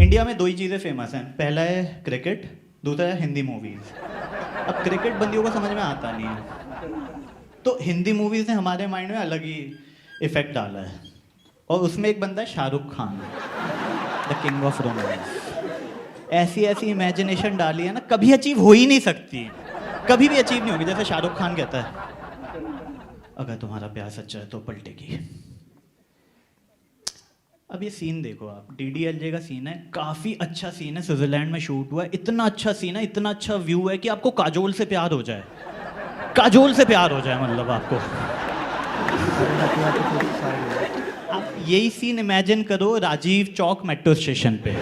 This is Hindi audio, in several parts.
इंडिया में दो ही चीज़ें फेमस हैं, पहला है क्रिकेट, दूसरा है हिंदी मूवीज़। अब क्रिकेट बंदियों को समझ में आता नहीं है, तो हिंदी मूवीज़ ने हमारे माइंड में अलग ही इफेक्ट डाला है। और उसमें एक बंदा है Shahrukh Khan, the king of romance. ऐसी ऐसी इमेजिनेशन डाली है ना, कभी अचीव हो ही नहीं सकती, कभी भी अचीव नहीं होगी। जैसे शाहरुख खान कहता है, अगर तुम्हारा प्यार सच्चा है तो पलटेगी। अब ये सीन देखो आप, डीडीएलजे का सीन है, काफी अच्छा सीन है, स्विट्जरलैंड में शूट हुआ है, इतना अच्छा सीन है, इतना अच्छा व्यू है कि आपको काजोल से प्यार हो जाए, काजोल से प्यार हो जाए, मतलब आपको। आप यही सीन इमेजिन करो राजीव चौक मेट्रो स्टेशन पे।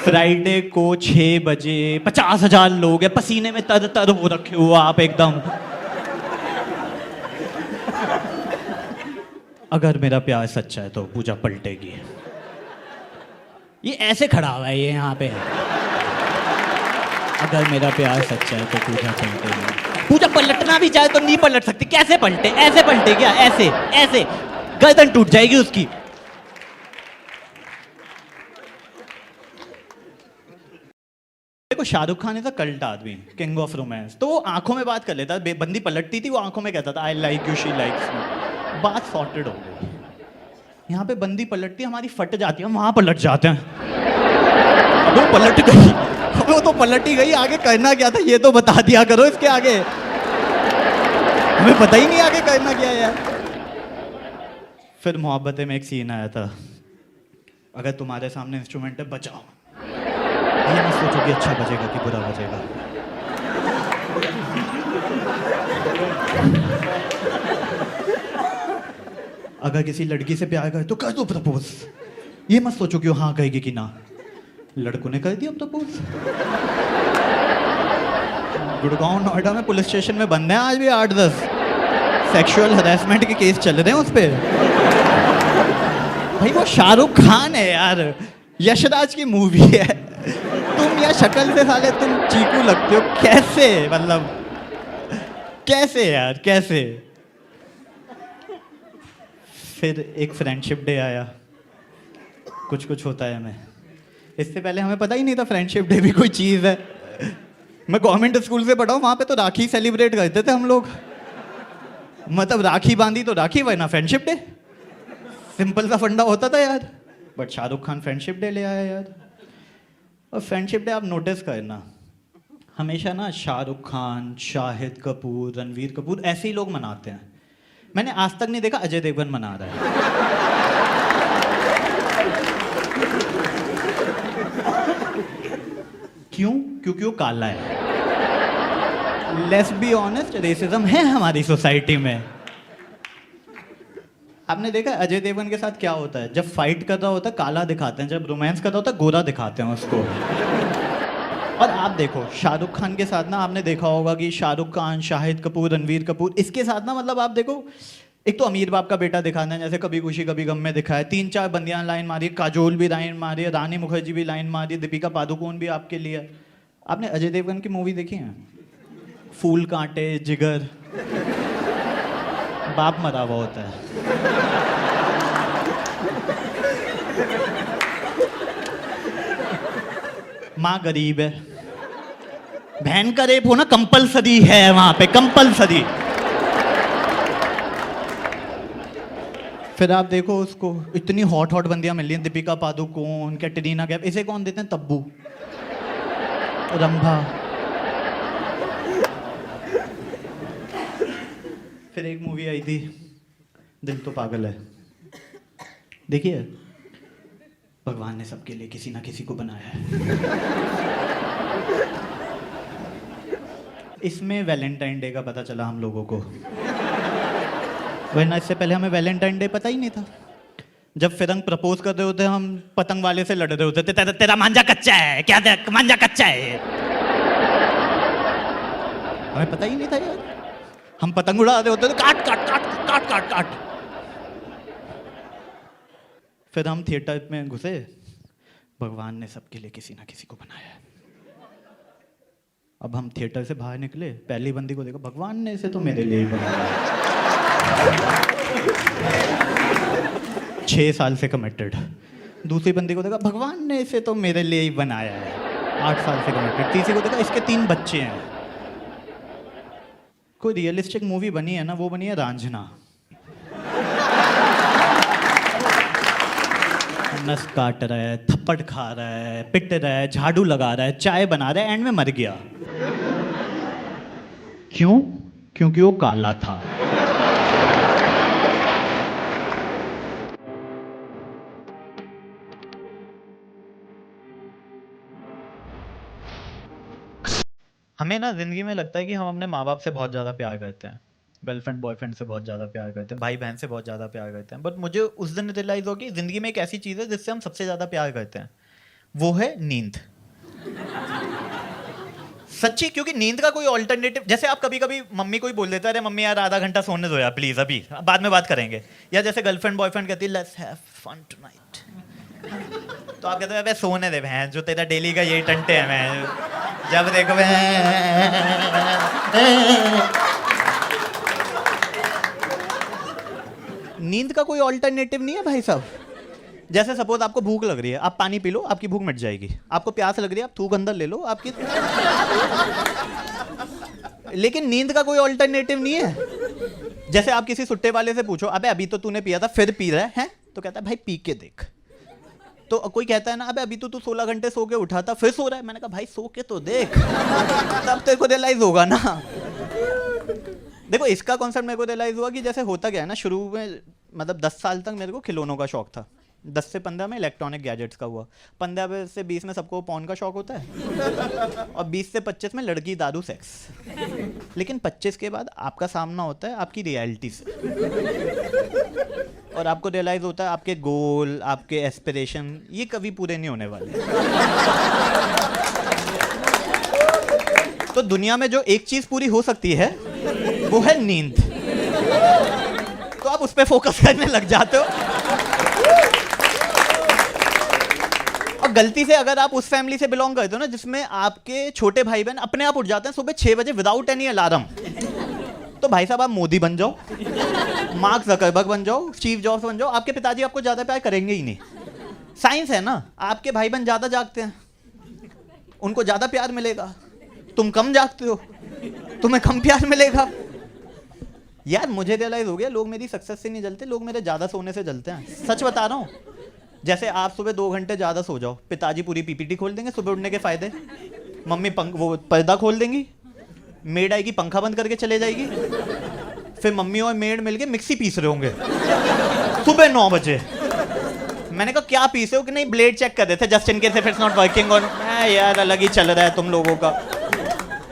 फ्राइडे को 6 बजे 50,000 लोग हैं, पसीने में तर तर हो रखे हो आप एकदम। अगर मेरा प्यार सच्चा है तो पूजा पलटेगी। ये ऐसे खड़ा हुआ है ये यहाँ पे, अगर मेरा प्यार सच्चा है तो पूजा पलटेगी। पूजा पलटना भी चाहे तो नहीं पलट सकती, कैसे पलटे? ऐसे पलटे क्या? ऐसे ऐसे गर्दन टूट जाएगी उसकी। देखो Shahrukh Khan is a cult आदमी, किंग ऑफ रोमांस, तो वो आंखों में बात कर लेता, बंदी पलटती थी वो आंखों में कहता था I like you, she likes me, बात सॉर्टेड हो गई। यहाँ पे बंदी पलटती है, हमारी फट जाती है, हम वहां पलट जाते हैं। अब वो पलट गई, अब वो तो पलट ही गई, आगे करना क्या था ये तो बता दिया करो, इसके आगे हमें पता ही नहीं आगे करना क्या है यार। फिर मोहब्बतें में एक सीन आया था, अगर तुम्हारे सामने इंस्ट्रूमेंट है बजाओ, ये मत सोचो कि अच्छा बजेगा कि बुरा बजेगा। अगर किसी लड़की से प्यार करे तो कर दो प्रपोज, ये मत सोचो कि वो हाँ कहेगी कि ना। लड़कों ने कर दिया प्रपोज। गुड़गांव नोएडा में पुलिस स्टेशन में बंद हैं आज भी 8-10 सेक्सुअल हरासमेंट के केस चल रहे हैं उस पे। भाई वो शाहरुख खान है यार, यशराज की मूवी है, तुम या शक्ल से साले तुम चीकू लगते हो, कैसे? मतलब कैसे यार, कैसे? फिर एक फ्रेंडशिप डे आया, कुछ कुछ होता है हमें, इससे पहले हमें पता ही नहीं था फ्रेंडशिप डे भी कोई चीज़ है। मैं गवर्नमेंट स्कूल से पढ़ा हूँ, वहाँ पे तो राखी सेलिब्रेट करते थे हम लोग, मतलब राखी बांधी तो राखी, वरना फ्रेंडशिप डे, सिंपल सा फंडा होता था यार। But Shahrukh Khan friendship day ले आया यार। और फ्रेंडशिप डे आप नोटिस करना, हमेशा ना शाहरुख खान, शाहिद कपूर, रणवीर कपूर ऐसे ही लोग मनाते हैं। मैंने आज तक नहीं देखा अजय देवगन मना रहा है। क्यों? क्योंकि वो काला है। लेट्स बी ऑनेस्ट, रेसिज्म है हमारी सोसाइटी में। आपने देखा अजय देवगन के साथ क्या होता है, जब फाइट कर रहा होता है काला दिखाते हैं, जब रोमांस कर रहा होता है गोरा दिखाते हैं उसको। और आप देखो शाहरुख खान के साथ ना, आपने देखा होगा कि शाहरुख खान, शाहिद कपूर, रणवीर कपूर, इसके साथ ना मतलब आप देखो, एक तो अमीर बाप का बेटा दिखाना है, जैसे कभी खुशी कभी गम में दिखाया, 3-4 बंदियां लाइन मारी, काजोल भी लाइन मारी, रानी मुखर्जी भी लाइन मारी, दीपिका पादुकोण भी आपके लिए। आपने अजय देवगन की मूवी देखी है? फूल कांटे, जिगर, बाप मरा हुआ होता है। माँ गरीब है, बहन का रेप होना कंपलसरी है वहां पे, कंपलसरी। फिर आप देखो उसको, इतनी हॉट हॉट बंदियां मिल रही हैं, दीपिका पादुकोण, कैटरीना कैफ, इसे कौन देते हैं? तब्बू, रंभा। फिर एक मूवी आई थी दिल तो पागल है, देखिए, भगवान ने सबके लिए किसी ना किसी को बनाया है। इसमें वैलेंटाइन डे का पता चला हम लोगों को, वरना इससे पहले हमें वैलेंटाइन डे पता ही नहीं था। जब फिरंग प्रपोज कर रहे होते हम पतंग वाले से लड़ रहे होते थे, तेरा मांझा कच्चा है क्या? मांझा कच्चा है, हमें पता ही नहीं था यार। हम पतंग उड़ा रहे होते थे, काट काट काट काट काट काट। फिर हम थिएटर में घुसे, भगवान ने सबके लिए किसी ना किसी को बनाया है। अब हम थिएटर से बाहर निकले, पहली बंदी को देखो, भगवान ने इसे तो मेरे लिए ही बनाया है। 6 साल से कमिटेड। दूसरी बंदी को देखा भगवान ने इसे तो मेरे लिए ही बनाया है, 8 साल से कमिटेड। तीसरी को देखा इसके 3 बच्चे हैं। कोई रियलिस्टिक मूवी बनी है ना, वो बनी है रांझना। नस काट रहा है, थप्पड़ खा रहा है, पिट रहा है, झाड़ू लगा रहा है, चाय बना रहा है, एंड में मर गया। क्यों? क्योंकि वो काला था। हमें ना जिंदगी में लगता है कि हम अपने माँ बाप से बहुत ज़्यादा प्यार करते हैं, गर्लफ्रेंड बॉयफ्रेंड से बहुत ज़्यादा प्यार करते हैं, भाई बहन से बहुत ज़्यादा प्यार करते हैं। बट मुझे उस दिन रियलाइज़ हो कि ज़िंदगी में एक ऐसी चीज़ है जिससे हम सबसे ज़्यादा प्यार करते हैं, वो है नींद। सच्ची, क्योंकि नींद का कोई ऑल्टरनेटिव, जैसे आप कभी कभी मम्मी को ही बोल देते हैं, अरे मम्मी यार आधा घंटा सोने दो यार प्लीज़, अभी बाद में बात करेंगे। या जैसे गर्लफ्रेंड बॉयफ्रेंड कहती है लेट्स हैव फन टुनाइट, तो आप कहते हैं सोने दे बहन, जो तेरा डेली का यही टंटे हैं, मैं जब देखो नींद का कोई ऑल्टरनेटिव नहीं है भाई साहब। जैसे सपोज आपको भूख लग रही है, आप पानी पी लो, आपकी भूख मिट जाएगी। आपको प्यास लग रही है, आप थूक अंदर ले लो, आपकी लेकिन नींद का कोई ऑल्टरनेटिव नहीं है। जैसे आप किसी सुट्टे वाले से पूछो अबे अभी तो तूने पिया था फिर पी रहा है, तो कहता है भाई पी के देख। तो कोई कहता है ना अबे अभी तो तू 16 घंटे सो के उठा था फिर सो रहा है, मैंने कहा भाई सो के तो देख, तब तेरे को रियलाइज होगा ना। देखो इसका कॉन्सेप्ट मेरे को रियलाइज हुआ कि जैसे होता क्या है ना, शुरू में मतलब 10 साल तक मेरे को खिलौनों का शौक था, 10 से 15 में इलेक्ट्रॉनिक गैजेट्स का हुआ, 15 से 20 में सबको पॉर्न का शौक होता है, और 20 से 25 में लड़की दारू सेक्स। लेकिन 25 के बाद आपका सामना होता है आपकी रियलिटी से, और आपको रियलाइज होता है आपके गोल, आपके एस्पिरेशन ये कभी पूरे नहीं होने वाले। तो दुनिया में जो एक चीज पूरी हो सकती है वो है नींद, तो आप उस पर फोकस करने लग जाते हो। और गलती से अगर आप उस फैमिली से बिलोंग करते हो ना जिसमें आपके छोटे भाई बहन अपने आप उठ जाते हैं सुबह 6 बजे विदाउट एनी अलार्म, तो भाई साहब आप मोदी बन जाओ, मार्क जकरबर्ग बन जाओ, स्टीव जॉब्स बन जाओ, आपके पिताजी आपको ज्यादा प्यार करेंगे ही नहीं। साइंस है ना, आपके भाई बहन ज्यादा जागते हैं, उनको ज्यादा प्यार मिलेगा, तुम कम जागते हो, तुम्हें कम प्यार मिलेगा। यार मुझे रियलाइज हो गया लोग मेरी सक्सेस से नहीं जलते, लोग मेरे ज्यादा सोने से जलते हैं। सच बता रहा हूँ। जैसे आप सुबह 2 घंटे ज्यादा सो जाओ, पिताजी पूरी पीपीटी खोल देंगे सुबह उठने के फायदे, मम्मी वो पर्दा खोल देंगी, मेड आएगी पंखा बंद करके चले जाएगी, फिर मम्मी और मेड मिलके मिक्सी पीस रहे होंगे सुबह 9 बजे। मैंने कहा क्या पीसे हो? कि नहीं ब्लेड चेक कर रहे थे just in case if it's not working, और यार अलग ही चल रहा है तुम लोगों का।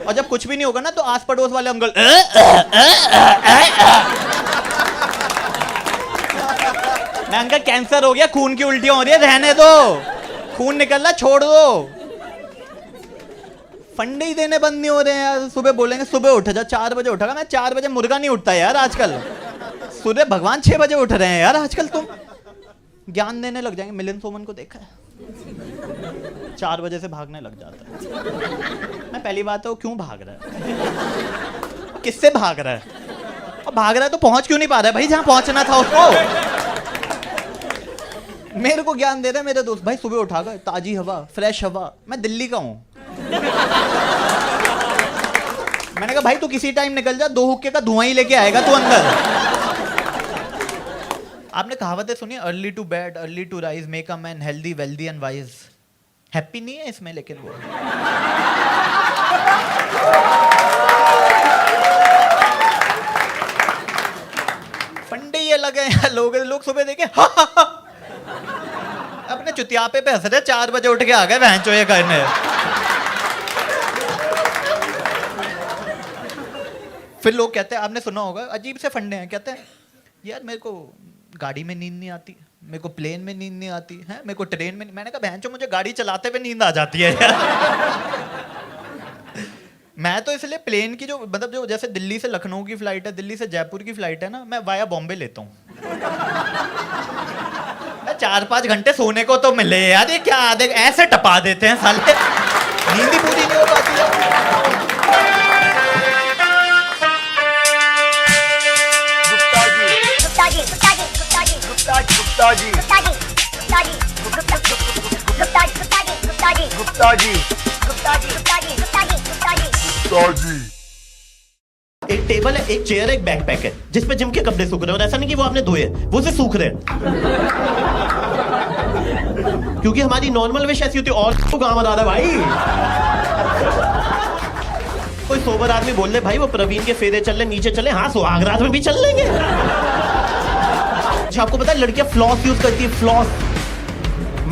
और जब कुछ भी नहीं होगा ना तो आस पड़ोस वाले अंकल मैं अंकल कैंसर हो गया, खून की उल्टियां हो रही है, रहने दो, खून निकल रहा छोड़ दो। फंडे ही देने बंद नहीं हो रहे हैं यार। सुबह बोलेंगे सुबह उठ जा, 4 बजे उठेगा। मैं 4 बजे मुर्गा नहीं उठता यार आजकल, सूर्य भगवान 6 बजे उठ रहे हैं यार आजकल। तुम ज्ञान देने लग जाएंगे। मिलिंद सोमन को देखा है, 4 बजे से भागने लग जाता है। मैं पहली बात है वो क्यों भाग रहा है, किससे भाग रहा है, और भाग रहा है तो पहुंच क्यों नहीं पा रहा है भाई जहां पहुंचना था उसको। मेरे को ज्ञान दे रहा है मेरे दोस्त, भाई सुबह उठा कर ताजी हवा, फ्रेश हवा। मैं दिल्ली का हूं, मैंने कहा भाई तू किसी टाइम निकल जा, 2 हुक्के का धुआं ही लेके आएगा तू अंदर। आपने कहावतें सुनी, early to bed early to rise make a man healthy wealthy and wise. Happy नहीं है इसमें, लेकिन वो फंडे ये लगे हैं। लोग सुबह देखे अपने चुतियापे पे हंस रहे, 4 बजे उठ के आ गए बहन चो ये करने। फिर लोग कहते हैं, आपने सुना होगा अजीब से फंडे हैं, कहते हैं यार मेरे को गाड़ी में नींद नहीं आती, मेरे को प्लेन में नींद नहीं आती है, मेरे को ट्रेन में। मैंने कहा बहन चो मुझे गाड़ी चलाते हुए नींद आ जाती है यार। मैं तो इसलिए प्लेन की जो मतलब जो जैसे दिल्ली से लखनऊ की फ्लाइट है, दिल्ली से जयपुर की फ्लाइट है ना, मैं वाया बॉम्बे लेता हूँ। 4-5 घंटे सोने को तो मिले यार, ये क्या देख ऐसे टपा देते हैं साले, नींद ही पूरी नहीं हो पाती है। गुप्ता जी गुप्ता जी गुप्ता जी गुप्ता जी गुप्ता जी गुप्ता जी गुप्ता जी गुप्ता जी गुप्ता जी गुप्ता जी गुप्ता जी गुप्ता जी गुप्ता जी। एक टेबल है, एक चेयर है, एक बैकपैक है जिसपे जिम के कपड़े सूख रहे हैं और ऐसा नहीं कि वो आपने धोए हैं, वो से सूख रहे हैं। क्योंकि हमारी नॉर्मल विश ऐसी होती है और तो काम आ रहा है भाई। कोई सोबर आदमी बोल ले भाई वो प्रवीण के फेरे चल ले नीचे चले, हाँ सुहाग रात में भी चल लेंगे। अच्छा आपको पता है लड़कियां फ्लॉस यूज करती है, फ्लॉस।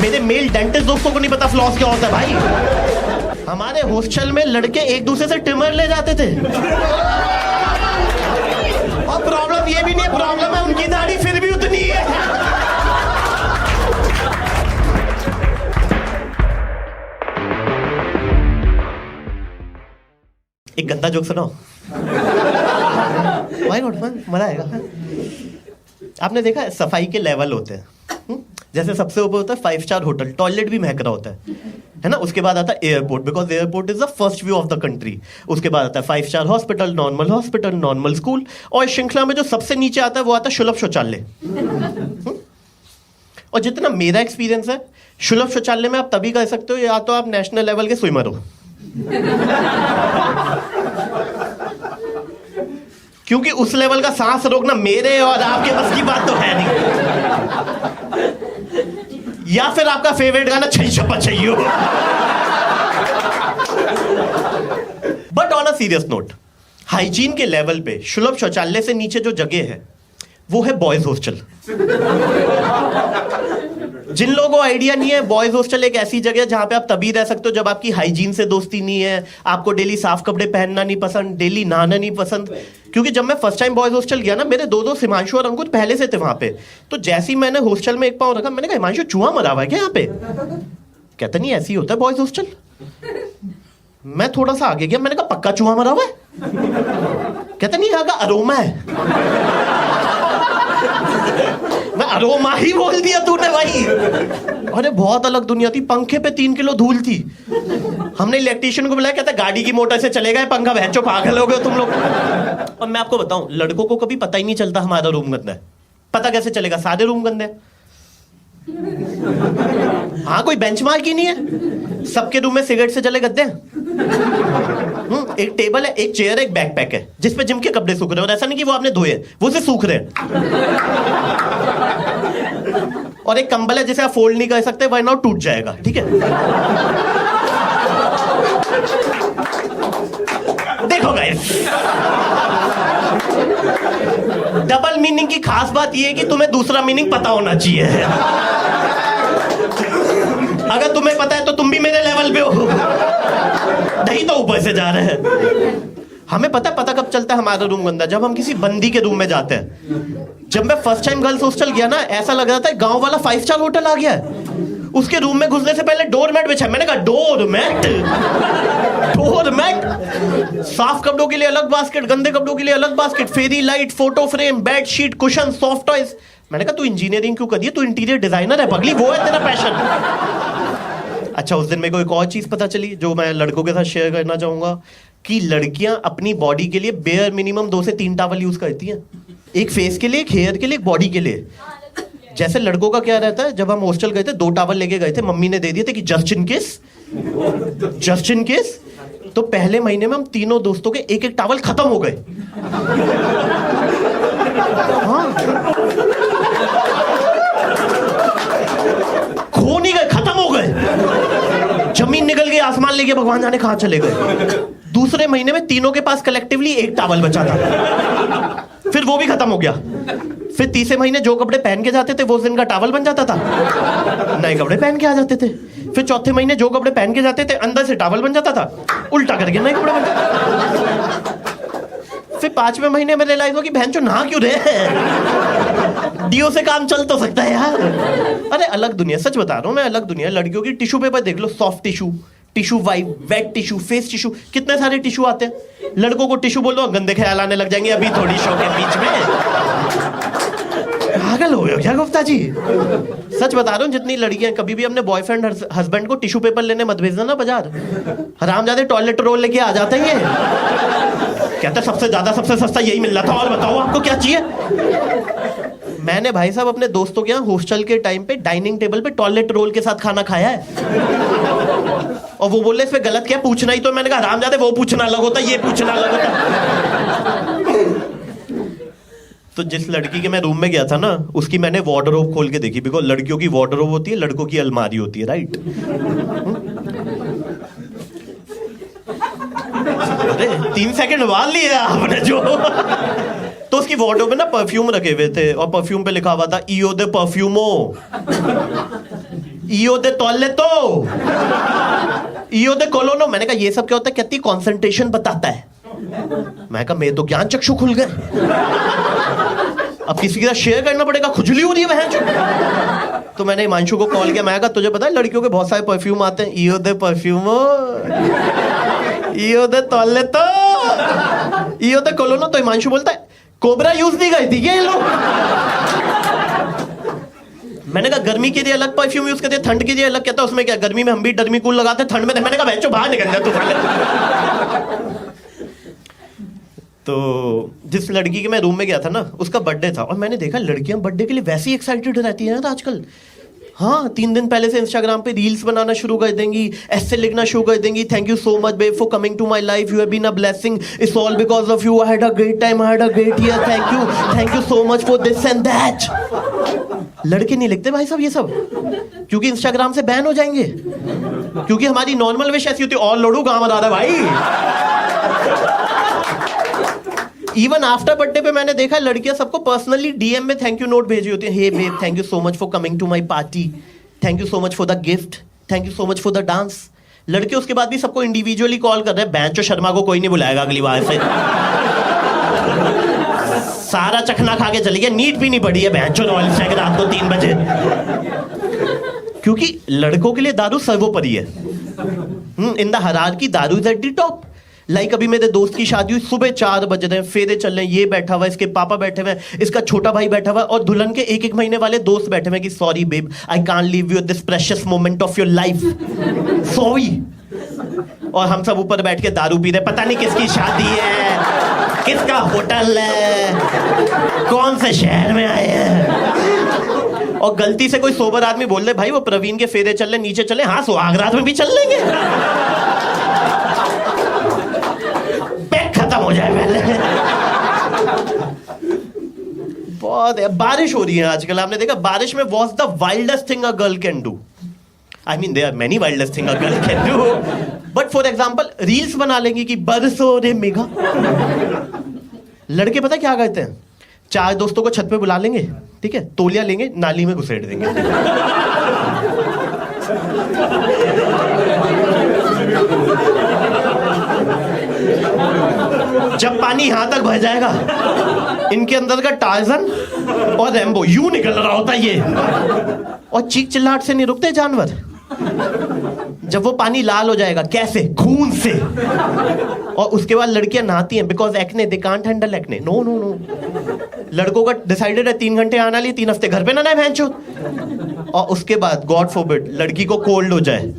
मेरे मेल डेंटिस्ट दोस्तों को नहीं पता फ्लॉस क्या होता है भाई। हमारे हॉस्टल में लड़के एक दूसरे से ट्रिमर ले जाते थे और प्रॉब्लम ये भी नहीं है, प्रॉब्लम है उनकी दाढ़ी फिर भी उतनी है। एक गंदा जोक सुनाओ भाई, मजा आएगा। आपने देखा है सफाई के लेवल होते हैं, जैसे सबसे ऊपर होता है 5 स्टार होटल, टॉयलेट भी महक रहा होता है ना। उसके बाद आता है airport, because airport is the first view of the country. उसके बाद आता है 5 स्टार हॉस्पिटल, नॉर्मल स्कूल, और श्रृंखला में जो सबसे नीचे आता है वो आता है सुलभ शौचालय। और जितना मेरा एक्सपीरियंस है, सुलभ शौचालय में आप तभी कर सकते हो या तो आप नेशनल लेवल के स्विमर हो, क्योंकि उस लेवल का सांस रोकना मेरे और आपके बस की बात तो है नहीं। या फिर आपका फेवरेट गाना छई छप्पा छई हो। But on a serious note, hygiene के लेवल पे सुलभ शौचालय से नीचे जो जगह है वो है बॉयज हॉस्टल। जिन लोगों को आइडिया नहीं है, बॉयज हॉस्टल एक ऐसी जगह है जहां पे आप तभी रह सकते हो जब आपकी हाइजीन से दोस्ती नहीं है, आपको डेली साफ कपड़े पहनना नहीं पसंद, डेली नहाना नहीं पसंद। क्योंकि जब मैं फर्स्ट टाइम बॉयज हॉस्टल गया ना, मेरे दो हिमांशु और अंकुर पहले से थे वहां पे। तो जैसे ही मैंने हॉस्टल में एक पाँव रखा, मैंने कहा हिमांशु चूहा मरा हुआ है क्या यहाँ पे? कहता नहीं ऐसे ही होता है बॉयज हॉस्टल। मैं थोड़ा सा आगे गया, मैंने कहा पक्का चूहा मरा हुआ है? कहता नहीं यहाँ का अरोमा है। मैं अरोमा ही बोल दिया तूने भाई। अरे बहुत अलग दुनिया थी, पंखे पे 3 किलो धूल थी। हमने इलेक्ट्रिशियन को बुलाया, कहता गाड़ी की मोटर से चलेगा ये पंखा, भैंचो पागल हो गए तुम लोग। और मैं आपको बताऊं, लड़कों को कभी पता ही नहीं चलता हमारा रूम गंदा है। पता कैसे चलेगा? सारे रूम गंदे हैं। हाँ कोई बेंचमार्क ही नहीं है, सबके रूम में सिगरेट से जले गद्दे हैं। एक टेबल है, एक चेयर है, एक बैकपैक है जिसपे जिम के कपड़े सूख रहे हैं और ऐसा नहीं कि वो आपने धोए हैं, वो से सूख रहे हैं। और एक कंबल है जिसे आप फोल्ड नहीं कर सकते, वरना वो टूट जाएगा, ठीक है? देखो गाइस, डबल मीनिंग की खास बात यह है कि तुम्हें दूसरा मीनिंग पता होना चाहिए। अगर तुम्हें पता है तो तुम भी मेरे लेवल पे हो, नहीं तो ऊपर से जा रहे हैं। हमें पता कब चलता है हमारा रूम गंदा? जब हम किसी बंदी के रूम में जाते हैं। जब मैं फर्स्ट टाइम गर्ल्स हॉस्टल गया ना, ऐसा लग रहा था गांव वाला 5 स्टार होटल आ गया है। उसके रूम में घुसने से पहले डोरमैट बिछा। मैंने कहा डोरमैट, साफ कपड़ों के लिए अलग बास्केट, गंदे कपड़ों के लिए अलग basket, fairy light, photo frame, bed sheet, cushion, soft toys. मैंने कहा तू इंजीनियरिंग क्यों कर रही है? तू इंटीरियर डिजाइनर है पगली, वो है तेरा पैशन। अच्छा उस दिन मेरे को एक और चीज पता चली जो मैं लड़कों के साथ शेयर करना चाहूंगा, कि लड़कियां अपनी बॉडी के लिए बेयर मिनिमम 2 से 3 टॉवल यूज करती हैं। एक फेस के लिए, एक हेयर के लिए, एक बॉडी के लिए। जैसे लड़कों का क्या रहता है, जब हम हॉस्टल गए थे 2 टॉवल लेके गए थे, मम्मी ने दे दिए थे कि जस्ट इन केस। तो पहले महीने में हम तीनों दोस्तों के एक एक टॉवल खत्म हो गए। हाँ खो नहीं गए, खत्म हो गए। जमीन निकल गई, आसमान लेके भगवान जाने कहां चले गए। दूसरे महीने में तीनों के पास कलेक्टिवली एक टॉवल बचा था, फिर वो भी खत्म हो गया। फिर तीसरे महीने जो कपड़े पहन के जाते थे वो उस दिन का टॉवल बन जाता था, नए कपड़े पहन के आ जाते थे। फिर चौथे महीने जो कपड़े पहन के जाते थे अंदर से टॉवल बन जाता था, उल्टा करके नए कपड़े बन जाते। फिर 5वें महीने में रियलाइज हुआ कि बहन चो नहा क्यों रहे हैं, डीओ से काम चल तो सकता है यार। अरे अलग दुनिया, सच बता रहा हूं मैं, अलग दुनिया। लड़कियों की टिश्यू पेपर देख लो, soft tissue, tissue wipe, wet tissue, face tissue, कितने सारे टिश्यू आते हैं। लड़कों को टिश्यू बोलो गंदे ख्याल आने लग जाएंगे, अभी थोड़ी शो के बीच में। पागल हो गए क्या गुप्ता जी? सच बता रहा हूँ, जितनी लड़कियां, कभी भी अपने बॉयफ्रेंड हस्बैंड को टिश्यू पेपर लेने मत भेजना ना बाजार। हरामजादे टॉयलेट रोल लेके आ जाते हैं ये, कहते सबसे ज्यादा सबसे सस्ता यही मिल रहा था, और बताओ आपको क्या चाहिए। मैंने भाई साहब अपने दोस्तों के यहाँ हॉस्टल के टाइम पे डाइनिंग टेबल पे टॉयलेट रोल के साथ खाना खाया है। और वो बोले इसमें गलत क्या पूछना ही, तो मैंने कहा हरामजादे वो पूछना अलग होता, ये पूछना अलग होता। तो जिस लड़की के मैं रूम में गया था ना, उसकी मैंने वार्डरोब खोल के देखी, बिकॉज लड़कियों की वार्डरोब होती है, लड़कों की अलमारी होती है, राइट? अरे 3 सेकंड बाद लिया आपने जो। तो उसकी वार्डरोब में ना परफ्यूम रखे हुए थे, और परफ्यूम पे लिखा हुआ था ईओ दे परफ्यूमो, ईओ दे टॉयलेटो, ईओ दे कोलोनो। मैंने कहा ये सब क्या होता है? कहती कंसंट्रेशन बताता है। मैं कहा मेरे तो ज्ञान चक्षु खुल गए, अब किसी के साथ शेयर करना पड़ेगा, खुजली हो रही है बहन। तो मैंने हिमांशु को कॉल किया, मैं कहा तुझे पता है लड़कियों के बहुत सारे परफ्यूम आते हैं, ईओ दे परफ्यूमो, ईओ दे टॉयलेटो, ईओ दे कोलोनो। तो हिमांशु बोलता है कोबरा यूज नहीं करती क्या ये लोग? मैंने कहा गर्मी के लिए अलग परफ्यूम यूज करते हैं, ठंड के लिए अलग। कहता है उसमें क्या, गर्मी में हम भी डर्मीकूल लगाते हैं, ठंड में। मैंने कहा बच्चों बाहर निकल जा तू। तो जिस लड़की के मैं रूम में गया था ना, उसका बर्थडे था, और मैंने देखा लड़कियां बर्थडे के लिए वैसे ही एक्साइटेड रहती है ना आजकल। हाँ, 3 दिन पहले से इंस्टाग्राम पे रील्स बनाना शुरू कर देंगी, ऐसे लिखना शुरू कर देंगी, thank you so much babe for coming to my life, you have been a blessing, it's all because of you, I had a great time, I had a great year, thank you so much for this and that. लड़के नहीं लिखते भाई साहब ये सब, क्योंकि इंस्टाग्राम से बैन हो जाएंगे। क्योंकि हमारी नॉर्मल विश ऐसी होती है, और लड़ू गाँव आ रहा है भाई। इवन आफ्टर बर्थडे पे मैंने देखा लड़कियां सबको पर्सनली डीएम में थैंक यू नोट भेजी होती है। Hey babe, thank you so much for coming to my party, thank you so much for the gift, thank you so much for the dance. लड़के उसके बाद भी सबको इंडिविजुअली कॉल कर रहे हैं। बैंचो शर्मा को कोई नहीं बुलाएगा अगली बार से। सारा चखना खा के चली गया, नीट भी नहीं पड़ी है बैंचो रॉयल स्टैग रात को 3 बजे। क्योंकि लड़कों के लिए दारू सर्वोपरि है। इन द हायरार्की दारू is at the top. Like अभी मेरे दोस्त की शादी हुई, सुबह 4 बज रहे हैं, फेरे चल रहे हैं, ये बैठा हुआ है, इसके पापा बैठे हुए हैं, इसका छोटा भाई बैठा हुआ है, और दुल्हन के 1-1 महीने वाले दोस्त बैठे हुए हैं कि sorry babe, I can't leave you this precious moment of your life, sorry. और हम सब ऊपर बैठ के दारू पी रहे, पता नहीं किसकी शादी है, किसका होटल है, कौन से शहर में आए हैं। और गलती से कोई सोबर आदमी बोल रहे भाई वो प्रवीण के फेरे चल रहे, नीचे चले। हाँ, सुहागरात में भी चल लेंगे, खत्म हो जाए पहले। बहुत बारिश हो रही है आजकल, आपने देखा बारिश में was the wildest thing a girl can do. I mean there are many wildest thing a girl can do, but for example reels बना लेंगी कि बरसो रे मेघा। लड़के पता क्या करते हैं, 4 दोस्तों को छत पे बुला लेंगे, ठीक है, तौलिया लेंगे, नाली में घुसेड़ देंगे। जब पानी यहां तक भर जाएगा, इनके अंदर का टार्जन और रैम्बो यूं निकल रहा होता है ये, और चीख चिल्लाहट से नहीं रुकते जानवर। जब वो पानी लाल हो जाएगा, कैसे? खून से। और उसके बाद लड़कियां नहाती हैं, because acne, they can't handle acne. No no no, लड़कों का डिसाइडेड है 3 घंटे आना लिए, 3 हफ्ते घर पे ना है भैंचो। और उसके बाद गॉड फॉरबिड लड़की को कोल्ड हो जाए,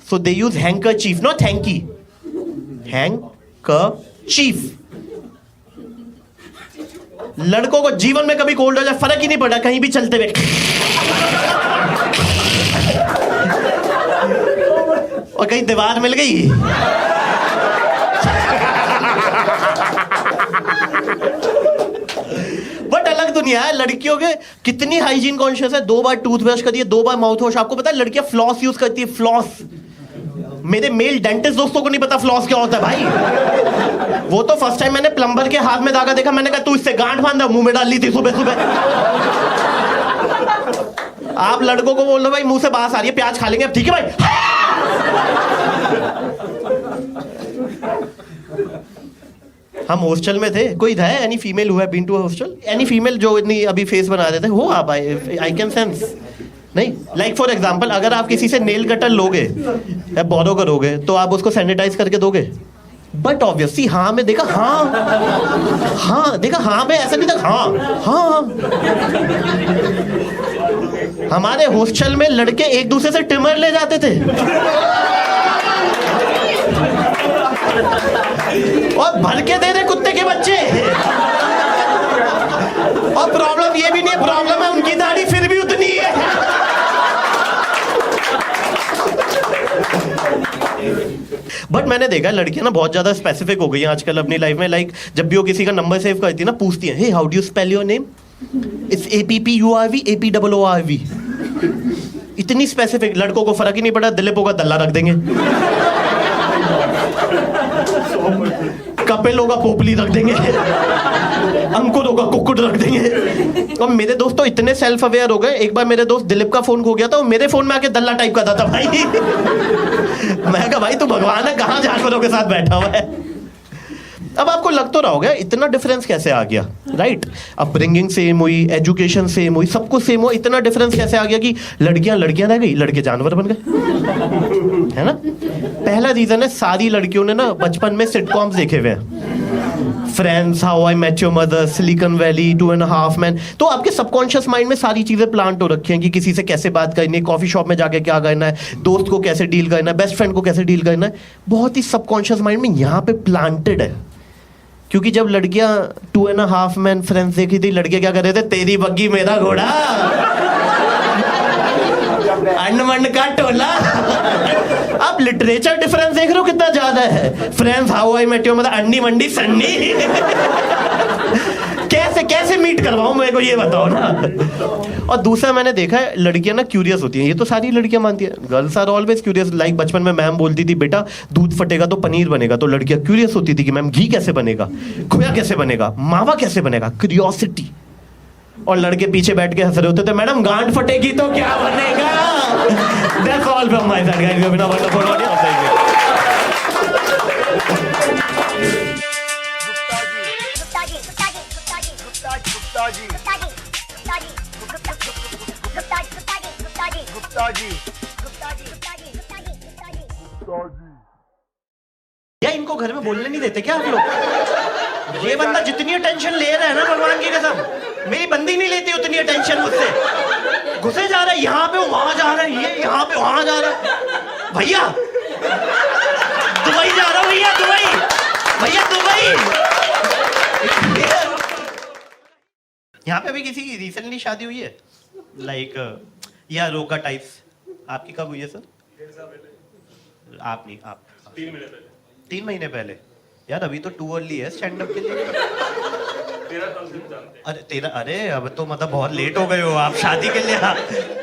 so they use handkerchief, not hanky, handkerchief. लड़कों को जीवन में कभी कोल्ड हो जाए फर्क ही नहीं पड़ा, कहीं भी चलते हुए। और कहीं दीवार मिल गई, बट अलग दुनिया है। लड़कियों के कितनी हाइजीन कॉन्शियस है, 2 बार टूथब्रश करिए, 2 बार माउथ वॉश। आपको पता है लड़कियां फ्लॉस यूज करती है, फ्लॉस। मेरे मेल डेंटिस्ट दोस्तों को नहीं पता फ्लॉस क्या होता है भाई। वो तो फर्स्ट टाइम मैंने प्लम्बर के हाथ में धागा देखा, मैंने कहा तू इससे गांठ बांधा, मुंह में डाल ली थी सुबह सुबह। आप लड़कों को बोल दो भाई मुंह से बांस आ रही है, प्याज खा लेंगे, अब ठीक है भाई। हम हॉस्टल में थे, कोई था any female who have been to hostel, any female जो इतनी अभी फेस बना देते हो आप, आई कैन सेंस। नहीं, लाइक फॉर एग्जांपल अगर आप किसी से नेल कटर लोगे या बोरो करोगे तो आप उसको सैनिटाइज करके दोगे, बट ऑब्वियसली हाँ में देखा, हाँ देखा, हाँ में ऐसा नहीं था, हाँ। हमारे हॉस्टल में लड़के एक दूसरे से ट्रिमर ले जाते थे और भर के दे रहे कुत्ते के बच्चे। और प्रॉब्लम ये भी नहीं है, प्रॉब्लम है उनकी दाढ़ी फिर भी उतनी ही है। बट मैंने देखा है लड़कियां ना बहुत ज्यादा स्पेसिफिक हो गई हैं आजकल अपनी लाइफ में। लाइक जब भी वो किसी का नंबर सेव करती है ना, पूछती है, hey how do you spell your name? It's APPURV APOORV। इतनी स्पेसिफिक, लड़कों को फर्क ही नहीं पड़ा, दिलीप होगा दल्ला रख देंगे, कपिल होगा पोपली रख देंगे, अंकुर होगा कुक्कुट रख देंगे। और मेरे दोस्त तो इतने सेल्फ अवेयर हो गए, एक बार मेरे दोस्त दिलीप का फोन खो गया था, वो मेरे फोन में आके दल्ला टाइप करता था भाई। मैं कहा भाई तू भगवान है, कहाँ जानवरों के साथ बैठा हुआ है। अब आपको लग तो रहा होगा इतना डिफरेंस कैसे आ गया, राइट? अपब्रिंगिंग सेम हुई, एजुकेशन सेम हुई, सब कुछ सेम हुआ, इतना डिफरेंस कैसे आ गया कि लड़कियां लड़कियां रह गई, लड़के जानवर बन गए, है ना? पहला रीजन है, सारी लड़कियों ने ना बचपन में सिटकॉम्स देखे हुए हैं, Friends, How I Met Your Mother, Silicon Valley, 2.5 Men। तो आपके सबकॉन्शियस माइंड में सारी चीजें प्लांट हो रखी हैं कि किसी से कैसे बात करनी है, कॉफी शॉप में जाके क्या करना है, दोस्त को कैसे डील करना है, बेस्ट फ्रेंड को कैसे डील करना है, बहुत ही सबकॉन्शियस माइंड में यहाँ पे प्लांटेड है। क्योंकि जब लड़कियां 2.5 Men फ्रेंड्स देखी थी, लड़के क्या कर रहे थे, तेरी बग्गी मेरा घोड़ा, अंडमंड का टोला। आप लिटरेचर डिफरेंस देख रहे हो कितना ज्यादा है। Friends, How I Met Your Mother, अंडी मंडी सन्नी। कैसे कैसे मीट करवाऊं, मेरे को ये बताओ ना। और दूसरा मैंने देखा है, लड़कियां ना क्यूरियस होती हैं, ये तो सारी लड़कियां मानती हैं, girls are always curious. Like बचपन में मैम बोलती थी, बेटा दूध फटेगा तो पनीर बनेगा, तो लड़कियां क्यूरियस होती थी कि मैम घी कैसे बनेगा, खोया कैसे बनेगा, मावा कैसे बनेगा, क्यूरियोसिटी। और लड़के पीछे बैठ के हंस रहे होते थे, मैडम गांड फटेगी तो क्या बनेगा। That's all from my side, guys. You have been a wonderful audience. या इनको घर में बोलने नहीं देते क्या आप लोग? ये बंदा जितनी अटेंशन ले रहा है ना, भगवान की कसम, मेरी बंदी नहीं लेती उतनी अटेंशन मुझसे। घुसे जा रहा है, यहाँ पे वहां जा रहा है, ये यहाँ पे वहां जा रहा है। भैया दुबई जा रहा हूँ, भैया दुबई, भैया दुबई। यहाँ पे भी किसी की रिसेंटली शादी हुई है, लाइक या रोका टाइप्स? आपकी कब हुई है सर? आप नहीं, आप 3 महीने पहले। यार अभी तो टू अर्ली है स्टैंड अप के लिए। अरे अब तो मतलब बहुत लेट हो गए हो आप शादी के लिए।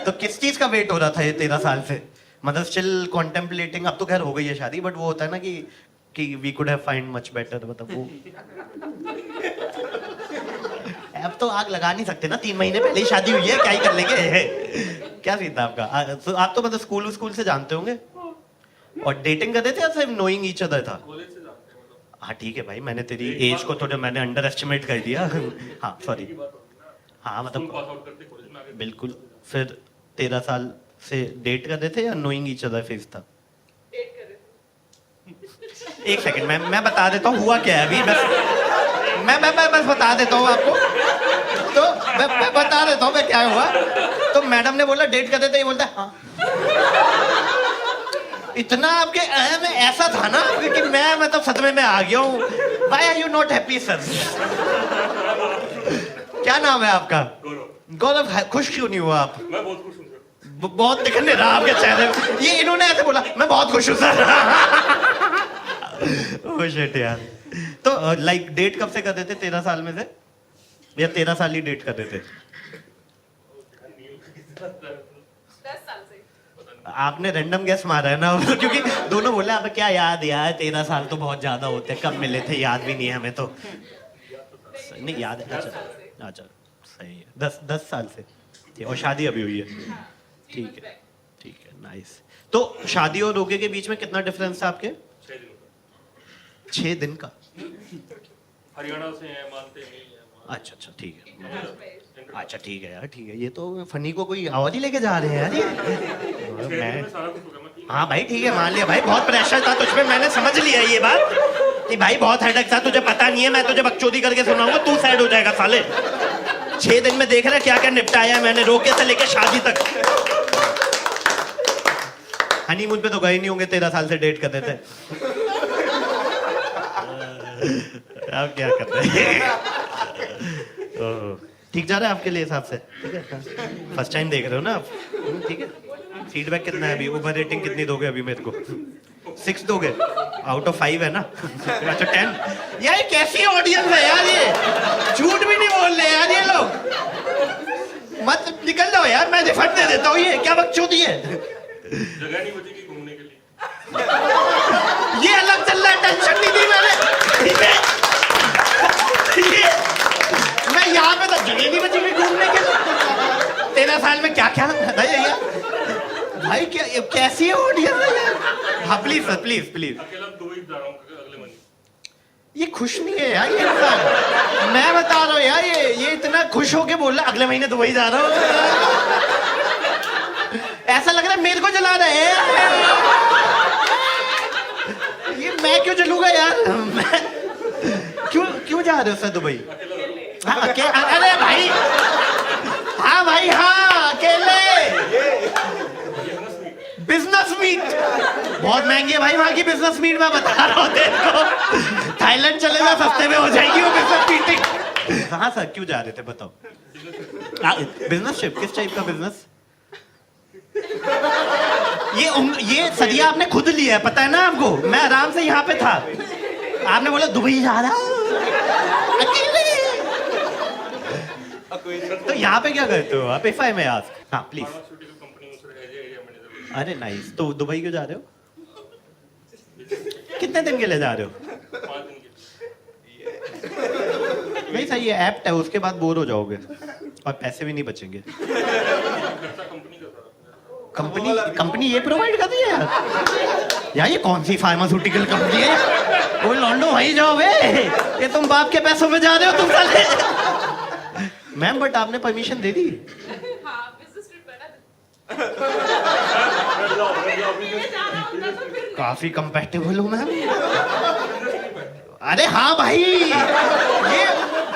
तो किस चीज का वेट हो रहा था ये 13 साल से? मतलब स्टिल कॉन्टेम्पलेटिंग। अब तो खैर हो गई है शादी, बट वो होता है ना कि we could have find much better, मतलब वो अब तो आग लगा नहीं सकते ना, 3 महीने पहले ही शादी हुई है, क्या ही कर लेंगे। क्या सीन था आपका? आप तो मतलब स्कूल से जानते होंगे और डेटिंग करते थे या सिर्फ नोइंग ईच अदर था? हाँ ठीक है भाई, मैंने तेरी एज को थोड़ा मैंने अंडर एस्टिमेट कर दिया। हाँ सॉरी। हाँ मतलब बिल्कुल। फिर 13 साल से डेट करते थे या नोइंग ईच अदर फेज था? एक सेकंड, मैं बता देता हूँ हुआ क्या है अभी। मैं बस बता देता हूँ आपको। तो मैं बता देता हूँ मैं क्या हुआ। तो मैडम ने बोला डेट करते थे, ये बोलता है हाँ। इतना आपके में ऐसा था ना कि मैं मतलब सदमे में आ गया हूँ। Why are you not happy sir? क्या नाम है आपका? गौरव। खुश क्यों नहीं हुआ आप? मैं बहुत खुश हूँ। बहुत दिख नहीं रहा आपके चेहरे में। ये इन्होंने ऐसे बोला, मैं बहुत खुश हूँ सर। ओह शिट यार। तो लाइक डेट कब से करते थे 13 साल में से, या 13 साल ही डेट करते थे? 10 साल से। आपने रैंडम गैस मारा है ना, क्योंकि दोनों बोले अब क्या याद यार, 13 साल तो बहुत ज्यादा होते हैं, कब मिले थे याद भी नहीं है हमें तो। नहीं याद है। अच्छा अच्छा सही है। 10 साल से ठीक। और शादी अभी हुई है? ठीक है नाइस। तो शादी और रोके के बीच में कितना डिफरेंस था आपके? 6 दिन का। हरियाणा से हैं, मानते नहीं हैं। अच्छा ठीक है। अच्छा ठीक है यार, ठीक है। ये तो फनी को कोई आवाज ही लेके जा रहे हैं यार ये। मैं हाँ भाई ठीक है, मान लिया भाई, बहुत प्रेशर था तुझ पे, मैंने समझ लिया ये बात कि भाई बहुत हेडेक था, तुझे पता नहीं है, मैं तुझे बकचोदी करके सुनाऊंगा, तू सैड हो जाएगा साले। 6 दिन में देख रहा है क्या क्या निपटाया है मैंने, रोके से लेके शादी तक। हनीमून पे तो गए नहीं होंगे, 13 साल से डेट करते थे। अब क्या कर रहे हैं? ठीक जा रहा है आपके लिए हिसाब से? ठीक है, फर्स्ट टाइम देख रहे हो ना आप? ठीक है। फीडबैक कितना है अभी? ओवर रेटिंग कितनी दोगे अभी मेरे को? 6 दोगे? आउट ऑफ 5 है ना? अच्छा 10। यार ये कैसी ऑडियंस है यार, ये झूठ भी नहीं बोल रहे यार ये लोग। मत निकल जाओ यार, मैं रिफंड दे देता हूँ। ये क्या बकचोदी है? जगह नहीं बचेगी घूमने के लिए। ये अलग चल रहा है, टेंशन नहीं दी मैंने। ये मैं यहाँ पे तो जगह नहीं बची हुई घूमने के लिए। 13 साल में क्या क्या भैया भाई, क्या कैसी है ऑडियंस है यार? हाँ प्लीज सर, प्लीज प्लीज। अकेला दुबई जा रहा हूँ अगले महीने। ये खुश नहीं है यार ये इंसान। मैं बता रहा हूँ यार, ये इतना खुश होके बोल रहा अगले महीने दुबई जा रहा हूँ। ऐसा लग रहा है मेरे को जला रहा है। ये मैं क्यों जलूंगा यार? मैं क्यों जा रहे हो सर दुबई? हाँ, अरे भाई, हाँ भाई, हाँ अकेले। बिजनेस मीट बहुत महंगी है भाई वहां की बिजनेस मीट। मैं बता रहा हूँ देखो, थाईलैंड चले जाओ, सस्ते में हो जाएगी वो बिजनेस मीटिंग। हाँ सर, क्यों जा रहे थे बताओ? Business trip? किस टाइप का बिजनेस? ये सरिया आपने खुद लिया है, पता है ना आपको? मैं आराम से यहाँ पे था, आपने बोला दुबई जा रहा अकेले। तो यहाँ पे क्या करते हो आप? एफआई में आज? हाँ प्लीज। अरे नाइस। तो दुबई क्यों जा रहे हो? कितने दिन के लिए जा रहे हो? 5 दिन के लिए। नहीं सही है, ऐप्ट है, उसके बाद बोर हो जाओगे और पैसे भी नहीं बचेंगे। कंपनी ये प्रोवाइड कर रही है यार? ये कौन सी फार्मास्यूटिकल कंपनी है? वो लॉन्डो वही जॉब है। ये तुम बाप के पैसों में जा रहे हो तुम साले। मैम बट आपने परमिशन दे दी। काफी कंपैटिबल हूँ मैम। अरे हाँ भाई, ये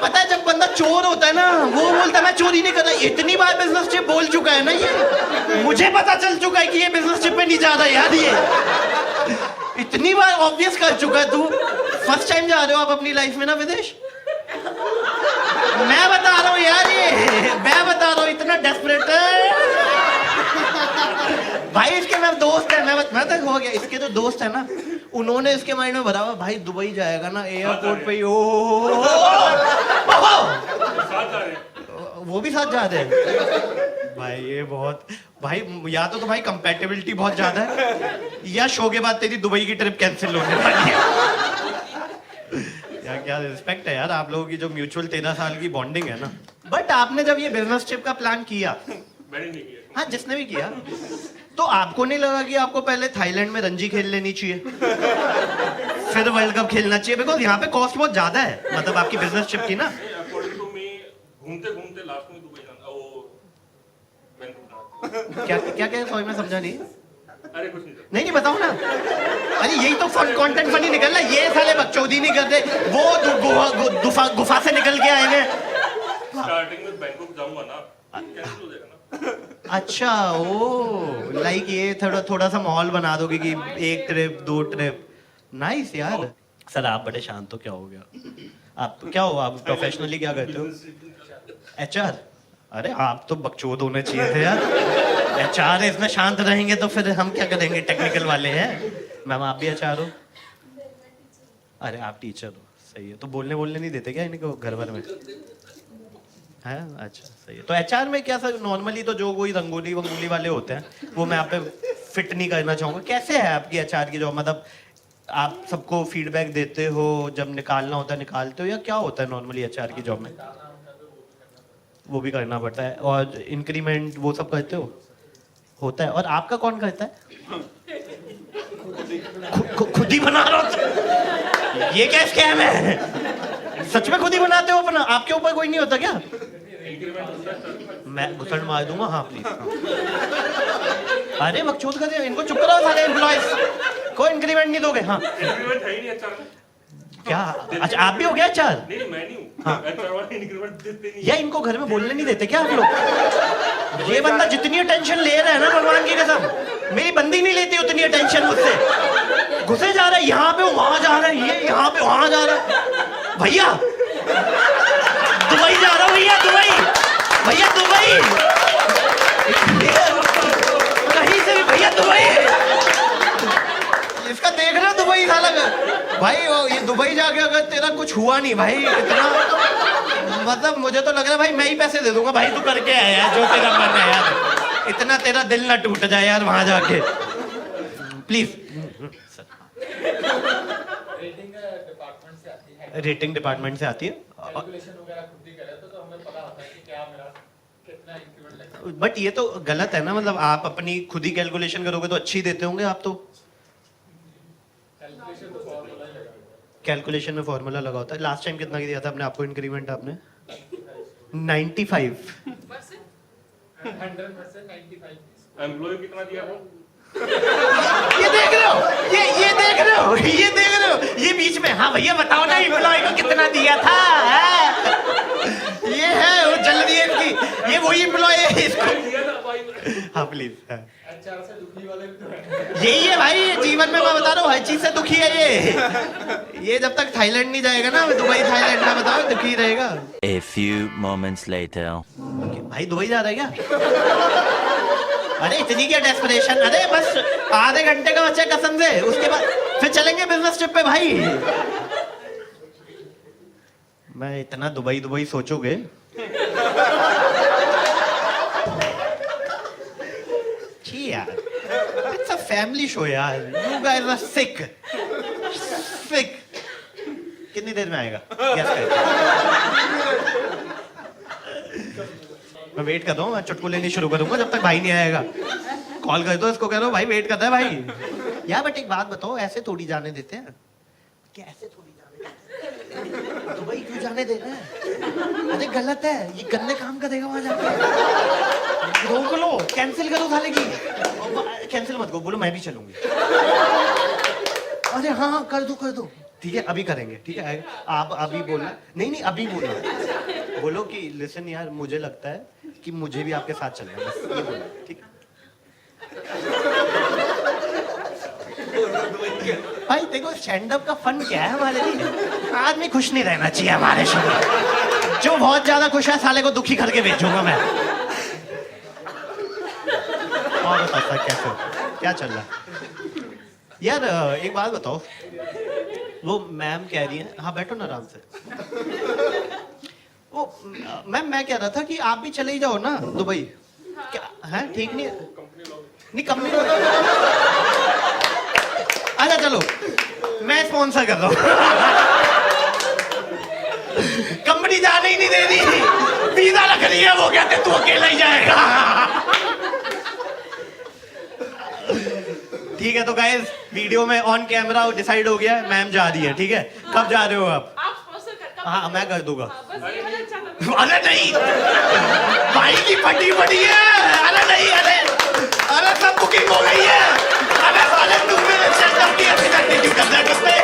पता है जब बंदा चोर होता है ना, वो बोलता है मैं चोरी नहीं कर रहा। इतनी बार बिजनेस ट्रिप बोल चुका है ना ये, मुझे पता चल चुका है कि ये बिजनेस ट्रिप में नहीं जा रहा यार। ये इतनी बार ऑब्वियस कर चुका है तू। फर्स्ट टाइम जा रहे हो आप अपनी लाइफ में ना विदेश? मैं बता रहा हूँ यार, ये मैं बता रहा हूँ, इतना डेस्परेट है भाई। इसके मैं दोस्त है, मैं तक हो गया। इसके जो दोस्त है ना, उन्होंने इसके माइंड में भरा हुआ भाई दुबई जाएगा ना एयरपोर्ट पे ही। वो भी साथ जा रहे हैं भाई। ये बहुत भाई, या तो भाई कंपैटिबिलिटी बहुत ज्यादा है, या शो के बाद तेरी दुबई की ट्रिप कैंसिल होने वाली है। यार क्या रिस्पेक्ट है यार आप लोगों की, जो म्यूचुअल 13 साल की बॉन्डिंग है ना। बट आपने जब ये बिजनेस ट्रिप का प्लान किया, मैंने नहीं किया। हाँ जिसने भी किया, तो आपको नहीं लगा कि आपको पहले थाईलैंड में रणजी खेल लेनी चाहिए, फिर वर्ल्ड कप खेलना चाहिए? बिकॉज यहाँ पे कॉस्ट बहुत ज्यादा है, मतलब आपकी बिजनेस ट्रिप की ना। अकॉर्डिंग टू मी घूमते घूमते लास्ट में दुबई जाना, वो क्या क्या क्या? सॉरी मैं समझा नहीं। अरे कुछ नहीं था। नहीं बताओ ना। अरे यही तो कंटेंट फनी निकल रहा है। ये साले बकचोदी नहीं करते, वो गुफा से निकल के आएंगे। स्टार्टिंग में बैंकॉक जाऊंगा ना, कैंसिल हो जाएगा ना। अच्छा ओ, लाइक ये थोड़ा सा माहौल बना दोगे कि 1 ट्रिप 2 ट्रिप। नाइस यार। सर आप बड़े शांत हो, क्या हो गया? आप क्या हो, आप प्रोफेशनली क्या करते हो? HR? अरे आप तो बकचोद होने चाहिए थे यार। HR है, इसमें शांत रहेंगे तो फिर हम क्या करेंगे? टेक्निकल वाले हैं। मैम आप भी HR हो? अरे आप टीचर हो, सही है। तो बोलने नहीं देते क्या इनको घर भर में? है अच्छा सही है। तो HR में क्या सर, नॉर्मली तो जो कोई रंगोली वंगोली वाले होते हैं, वो मैं आप पे फिट नहीं करना चाहूँगा। कैसे है आपकी HR की जॉब? मतलब आप सबको फीडबैक देते हो, जब निकालना होता है निकालते हो, या क्या होता है नॉर्मली HR की जॉब में? वो भी करना पड़ता है। और इंक्रीमेंट वो सब करते हो? होता है। और आपका कौन करता है? खुद ही बना रहा हो? ये क्या स्कैम है? सच में खुद ही बनाते हो अपना? आपके ऊपर कोई नहीं होता क्या? मैं घुसड़ मार दूंगा। हाँ प्लीज। अरे बकचोद कर, इनको चुप कराओ सारे एम्प्लॉयज को। इंक्रीमेंट नहीं दोगे? हाँ इंक्रीमेंट है ही नहीं HR में। क्या? अच्छा आप भी हो गया HR? नहीं मैं नहीं हूँ। हाँ। HR वाले इंक्रीमेंट देते नहीं। या इनको घर में बोलने नहीं देते क्या आप लोग? ये बंदा जितनी अटेंशन ले रहा है ना, भगवान की कसम, मेरी बंदी नहीं लेती उतनी अटेंशन मुझसे। घुसे जा रहा है यहाँ पे, वहां जा रहा है, ये यहाँ पे वहां जा रहा है। भैया दुबई जा रहा हूँ भैया, दुबई भैया, दुबई कहीं से भी भैया, दुबई। इसका देख रहे हो दुबई साला भाई, ये दुबई जाके अगर तेरा कुछ हुआ नहीं भाई, इतना मतलब मुझे तो लग रहा है भाई मैं ही पैसे दे दूंगा भाई, तू करके आया यार जो तेरा मन है यार, इतना तेरा दिल ना टूट जाए यार वहां जाके, प्लीज। रेटिंग डिपार्टमेंट से आती है, बट ये तो गलत है ना, मतलब आप अपनी खुद ही कैलकुलेशन करोगे तो अच्छी देते होंगे आप तो। कैलकुलेशन में फॉर्मूला लगा होता है। लास्ट टाइम कितना दिया था आपने आपको इंक्रीमेंट आपने? 95 एम्प्लॉय कितना दिया वो? ये देख रहे हो, ये देख रहे हो, ये देख रहे हो, ये बीच में, हाँ भैया बताओ ना एम्प्लॉय को कितना दिया था, ये है वो जल रही है इसकी, ये वही एम्प्लॉय है इसको। हाँ प्लीज, एचआर से दुखी वाले भी तो हैं। यही है भाई जीवन में, मैं बता रहा हूँ हर चीज से दुखी है ये जब तक थाईलैंड नहीं जाएगा ना, दुबई थाईलैंड में बताओ दुखी रहेगा। A few moments later. भाई दुबई जा रहा है क्या? अरे इतनी क्या डेस्परेशन, अरे बस आधे घंटे का बच्चा कसम से, उसके बाद फिर चलेंगे बिजनेस ट्रिप पे भाई। मैं इतना दुबई दुबई सोचोगे, छी यार, इट्स अ फैमिली शो यार, यू गाइस आर सिक। कितनी देर में आएगा? Guess करिए। मैं वेट कर रहा हूँ, मैं चुटकुले नहीं शुरू करूंगा जब तक भाई नहीं आएगा। कॉल कर दो इसको, कह दो भाई वेट करता है भाई। यार बट एक बात बताओ, ऐसे थोड़ी जाने देते हैं क्या? ऐसे थोड़ी जाने देते हैं? दुबई क्यों जाने दे रहे हैं? अरे गलत है, ये गंदे काम करेगा वहां जाके। रोक लो, कैंसिल करो साले की। कैंसिल मत करो, बोलो मैं भी चलूंगी। अरे हाँ कर दो, ठीक है अभी करेंगे, ठीक है आप अभी बोलना, नहीं अभी बोलो कि लिसन यार मुझे लगता है कि मुझे भी आपके साथ चलना है, बस ये बोलो, ठीक है। भाई देखो स्टैंड अप का फन क्या है हमारे लिए, आदमी खुश नहीं रहना चाहिए हमारे शो में। जो बहुत ज्यादा खुश है साले को दुखी करके बेचूंगा मैं। और बताओ कैसे, क्या चल रहा है यार? एक बात बताओ, वो मैम कह रही है, हाँ बैठो ना आराम से। वो मैम मैं कह रहा था कि आप भी चले ही जाओ ना दुबई। क्या है? ठीक नहीं कंपनी अच्छा चलो मैं स्पॉन्सर कर रहा हूँ। कंपनी जाने ही नहीं दे रही, वीजा रख रही है, वो कहते तू अकेला ही जाएगा। ठीक है तो गाइस वीडियो में ऑन कैमरा डिसाइड हो गया है, मैम जा रही है, ठीक है। कब जा रहे हो आप? हाँ मैं कर दूंगा। अरे नहीं भाई की फटी पड़ी है, अरे नहीं, अरे सब बुकिंग हो गई है। अरे साले तुम मेरे सेटअप की अभी तक नहीं करना करते।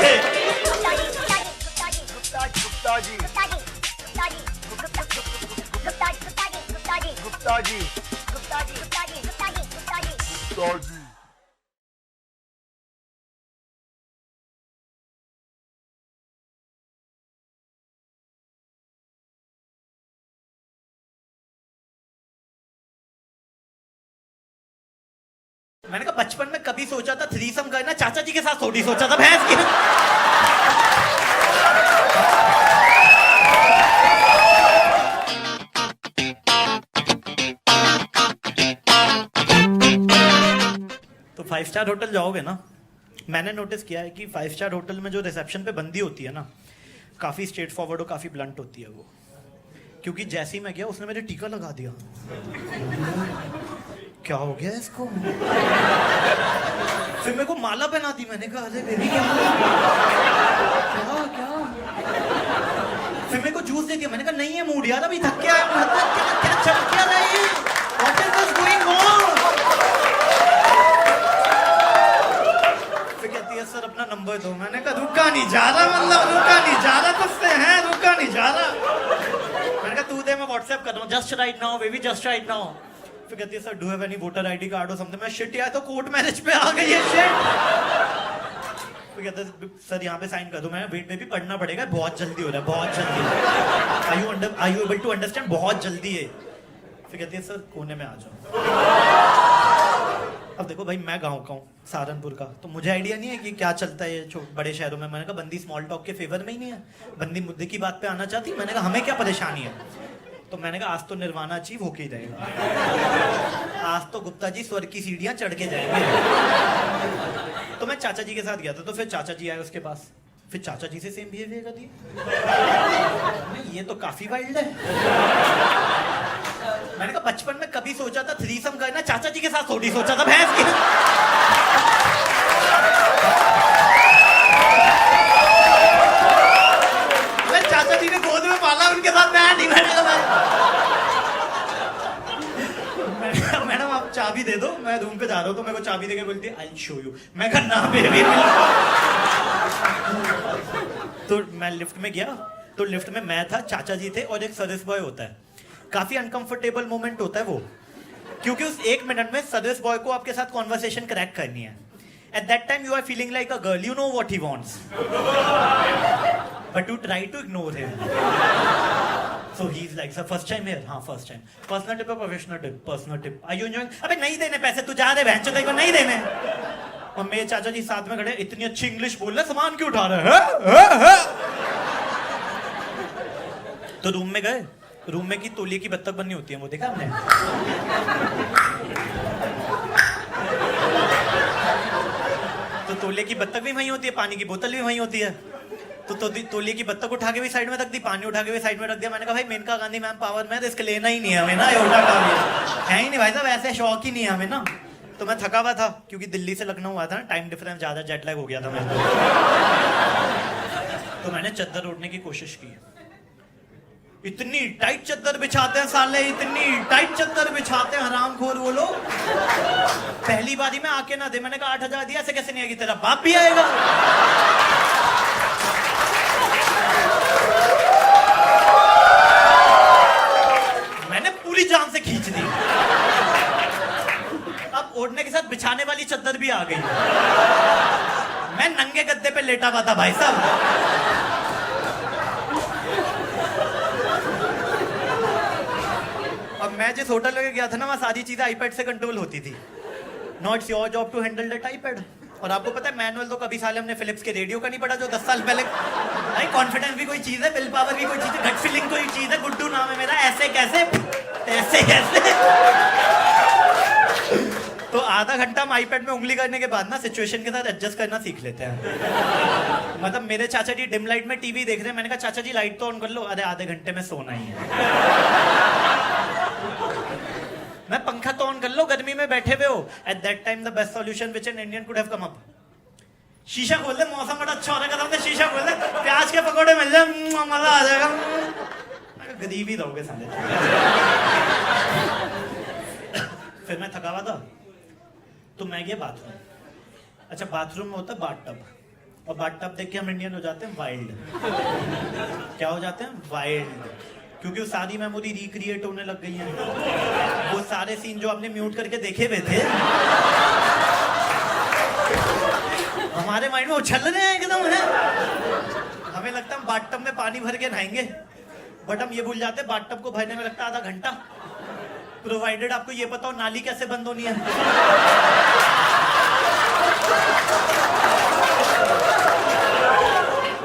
मैंने कहा बचपन में कभी सोचा था थ्रीसम करना, चाचा जी के साथ थोड़ी सोचा था भैंस की। तो 5 स्टार होटल जाओगे ना, मैंने नोटिस किया है कि 5 स्टार होटल में जो रिसेप्शन पे बंदी होती है ना, काफी स्ट्रेट फॉरवर्ड और काफी ब्लंट होती है वो। क्योंकि जैसे ही मैं गया उसने मेरे टीका लगा दिया। क्या हो गया इसको? फिर मेरे को माला पहना दी। मैंने कहा अरे बेबी क्या फिर मेरे को जूस दे दिया। मैंने कहा नहीं है मूड यार, अभी थक गया है, क्या चल क्या रहा है, what is this going on? फिर कहती है सर अपना नंबर दो। मैंने कहा रुका नहीं जा रहा, मतलब रुका नहीं जा रहा, तुझसे है रुका नहीं जा रहा। मैंने कहा तू दे मैं व्हाट्सएप कर रहा हूँ, just right now baby, just right now. फिर कहती है sir do have any voter ID card और समथिंग। मैं शिट यार तो कोर्ट मैरिज पे आ गई है शिट। फिर कहते हैं, सर यहाँ पे साइन कर दो। मैं वेट में भी पढ़ना पड़ेगा, बहुत जल्दी हो रहा है, बहुत जल्दी। Are you able to understand? बहुत जल्दी है। फिर कहती है, सर कोने में आ जाओ। अब देखो भाई, मैं गाँव का हूँ, सहारनपुर का, तो मुझे आइडिया नहीं है कि क्या चलता है बड़े शहरों में। मैंने कहा बंदी स्मॉल टॉक के फेवर में ही नहीं है, बंदी मुद्दे की बात पे आना चाहती। मैंने कहा हमें क्या परेशानी है? तो मैंने कहा आज तो निर्वाणा अचीव होके ही रहेगा, आज तो गुप्ता जी स्वर्ग की सीढ़ियां चढ़ के जाएंगे। तो मैं चाचा जी के साथ गया था, तो फिर चाचा जी आए उसके पास, फिर चाचा जी से सेम बिहेवियर कर दिया। ये तो काफी वाइल्ड है। मैंने कहा बचपन में कभी सोचा था थ्रीसम करना, चाचा जी के साथ थोड़ी सोचा था भैंस की। मैं चाचा जी ने गोद में पाला, उनके साथ मैं नहीं बैठा। मैडम आप चाबी दे दो, मैं रूम पे जा रहा हूँ। तो मेरे को चाबी देके बोलती है आई शो यू। मैं कहा ना बेबी। तो मैं लिफ्ट में गया, तो लिफ्ट में मैं था, चाचा जी थे और एक सर्विस बॉय होता है। काफी अनकंफर्टेबल मोमेंट होता है वो, क्योंकि उस 1 मिनट में सर्विस बॉय को आपके साथ कॉन्वर्सेशन क्रैक करनी है। At that time you are feeling like a girl, you know what he wants, but you try to ignore him. So he's like, sir, first time here? हाँ, first time. Personal tip or professional tip? Personal tip. Are you enjoying? अबे नहीं देने पैसे, तू जा रहे बहन चोद को नहीं देने। और मेरे चाचा जी साथ में खड़े, इतनी अच्छी इंग्लिश बोल रहे, सामान क्यों उठा रहे हैं? तो रूम में गए, रूम में की तौलिए की बत्तख बननी होती है, वो देखा हमने। तो तौलिए की बत्तख भी वहीं होती है, पानी की बोतल भी वहीं होती है। तो तौलिए की बत्तख उठा के भी साइड में रख दी, पानी उठा के भी साइड में रख दिया। मैंने कहा भाई मेनका गांधी मैम पावर में रिस्क लेना ही नहीं है हमें ना, योटा का है ही नहीं भाई साहब, ऐसे शौक ही नहीं है हमें ना। तो मैं थका हुआ था, क्योंकि दिल्ली से लखनऊ हुआ था ना, टाइम डिफरेंस ज्यादा, जेट लैग हो गया था मैं। तो मैंने चद्दर ओढ़ने की कोशिश की। इतनी टाइट चद्दर बिछाते हैं साले, इतनी टाइट चद्दर बिछाते हैं हरामखोर वो लोग। पहली बारी में आके ना दे। मैंने कहा 8,000 दिया, ऐसे कैसे नहीं आएगी, तेरा बाप भी आएगा। मैंने पूरी जान से खींच दी। अब ओढ़ने के साथ बिछाने वाली चद्दर भी आ गई। मैं नंगे गद्दे पे लेटा हुआ था भाई साहब। अब मैं जिस होटल में गया था ना, वहाँ सारी चीजें आईपैड से कंट्रोल होती थी। Not your job to handle that iPad. और आपको पता है मैनुअल तो कभी साले हमने फिलिप्स के रेडियो का नहीं पढ़ा जो 10 साल पहले। भाई कॉन्फिडेंस भी कोई चीज है, विल पावर भी कोई चीज है, गट फीलिंग कोई चीज है। गुड्डू नाम है मेरा, ऐसे कैसे ऐसे कैसे। तो आधा घंटा हम आईपैड में उंगली करने के बाद ना सिचुएशन के साथ एडजस्ट करना सीख लेते हैं। मतलब मेरे चाचा जी डिम लाइट में टीवी देख रहे हैं, मैंने कहा चाचा जी लाइट तो ऑन कर लो। अरे आधे घंटे में सोना ही है। मैं पंखा तो ऑन कर लो, गर्मी में बैठे हुए हो। Eight that time the best solution which an Indian could have come up, शीशा खोल दे, मौसम बड़ा अच्छा हो रहा है, शीशा खोल दे, प्याज के पकौड़े मिल जाए, मजा आ जाएगा। गरीब ही रहोगे साले। फिर मैं थका हुआ था, तो मैं गया बाथरूम। अच्छा, बाथरूम में होता है बाथटब, और बाथटब देख के हम इंडियन हो जाते हैं वाइल्ड। क्या हो जाते हैं? वाइल्ड। क्योंकि वो सारी मेमोरी रिक्रिएट होने लग गई है। वो सारे सीन जो आपने म्यूट करके देखे हुए थे हमारे माइंड में उछल रहे हैं एकदम है। हमें लगता है बाथटब में पानी भर के नहाएंगे, बट हम ये भूल जाते हैं बाथटब को भरने में लगता है आधा घंटा, प्रोवाइडेड आपको ये पता हो नाली कैसे बंद होनी है।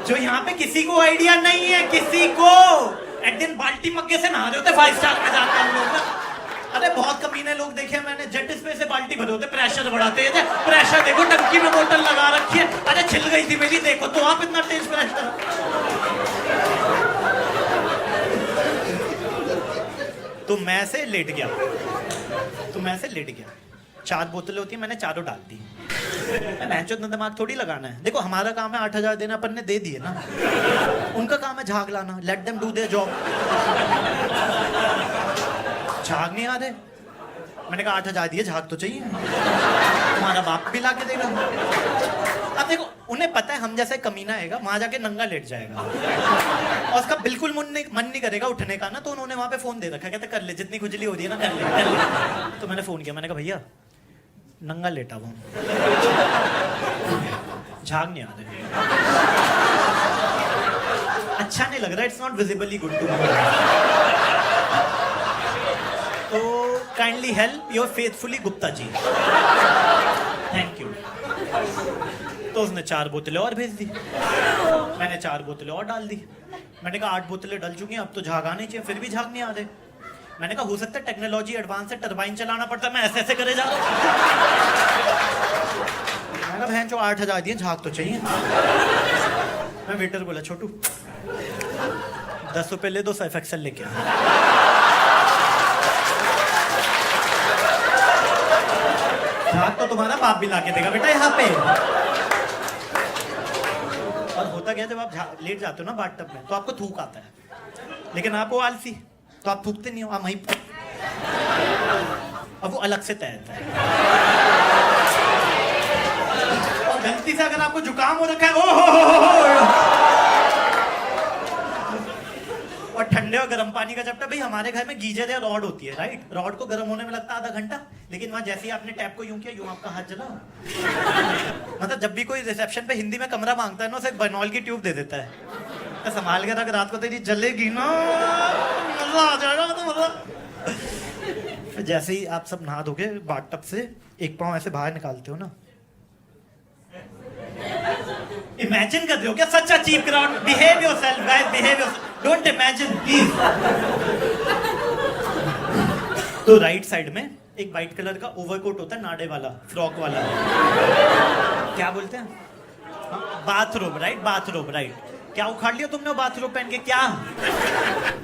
जो यहाँ पे किसी को आइडिया नहीं है, किसी को। एक दिन बाल्टी मग्गे से नहा रहे होते 5 स्टार में जाते हम लोग ना। अरे बहुत कमीने लोग देखे मैंने, जेट स्प्रे से बाल्टी भरे होते, प्रेशर बढ़ाते थे। प्रेशर देखो, टंकी में बोतल लगा रखी है। अरे छिल गई थी मेरी, देखो तो आप इतना तेज प्रेशर। तो मैं से लेट गया। 4 बोतलें होती है, मैंने चारों डाल दी। मैं दिमाग थोड़ी लगाना है। देखो हमारा काम है 8,000 देना, अपन ने दे दिए ना। उनका काम है झाग लाना, let them do their job. झाग नहीं आ रहे, मैंने कहा 8,000 दिए, झाग तो चाहिए। तुम्हारा बाप भी ला के देगा। अब देखो उन्हें पता है हम जैसे कमीना आएगा वहां जाके नंगा लेट जाएगा, और उसका बिल्कुल मन नहीं करेगा उठने का ना। तो उन्होंने वहां पे फोन दे रखा, कहते कर ले, जितनी खुजली हो रही है ना कर ले। तो मैंने फोन किया, मैंने कहा भैया नंगा लेटा हुआ, झाग नहीं आ रहे। अच्छा नहीं लग रहा, it's not visibly good to me. तो kindly help your faithfully Gupta ji, thank you. तो उसने 4 बोतलें और भेज दी, मैंने 4 बोतलें और डाल दी। मैंने कहा 8 बोतलें डल चुकी हैं, अब तो झाग आने चाहिए, फिर भी झाग नहीं आ रहे। मैंने कहा हो सकता है टेक्नोलॉजी एडवांस है, टरबाइन चलाना पड़ता है, मैं ऐसे ऐसे करे जा रहा हूँ। मैंने कहा बहन जो 8,000 दिए, झाग तो चाहिए। मैं वेटर बोला छोटू 10 रुपए ले दो, सर्फ एक्सेल लेके आ। झाग तो तुम्हारा बाप भी ला के देगा बेटा यहाँ पे। और होता क्या, जब आप लेट जाते हो ना बाथटब में, तो आपको थूक आता है, लेकिन आप वो आलसी, तो आप थूकते नहीं हो, आप वहीं अब वो अलग से तैरता है। और गलती से अगर आपको जुकाम हो रखा है, ओ हो। और ठंडे और गर्म पानी का चपटा, भाई हमारे घर में गीजर या रॉड होती है, राइट? रॉड को गर्म होने में लगता है आधा घंटा, लेकिन वहां जैसे ही आपने टैप को यूं किया, यूं आपका हाथ जला। मतलब जब भी कोई रिसेप्शन पे हिंदी में कमरा मांगता है ना, उसे बनॉल की ट्यूब दे देता है, तो संभाल के रख, रात को तेरी जलेगी ना, मजा आ जाएगा। तो मतलब जैसे ही आप सब नहा धोके बाथटब से एक पांव ऐसे बाहर निकालते हो ना, इमेजिन कर रहे हो क्या सच achieve crowd? Behave yourself guys, behave yourself, don't imagine please. तो राइट साइड में एक वाइट कलर का ओवरकोट होता है, नाड़े वाला, फ्रॉक वाला, क्या बोलते हैं? Bathrobe, right? Bathrobe, right. क्या उखाड़ लिया तुमने वो बाथरोब पहन के? क्या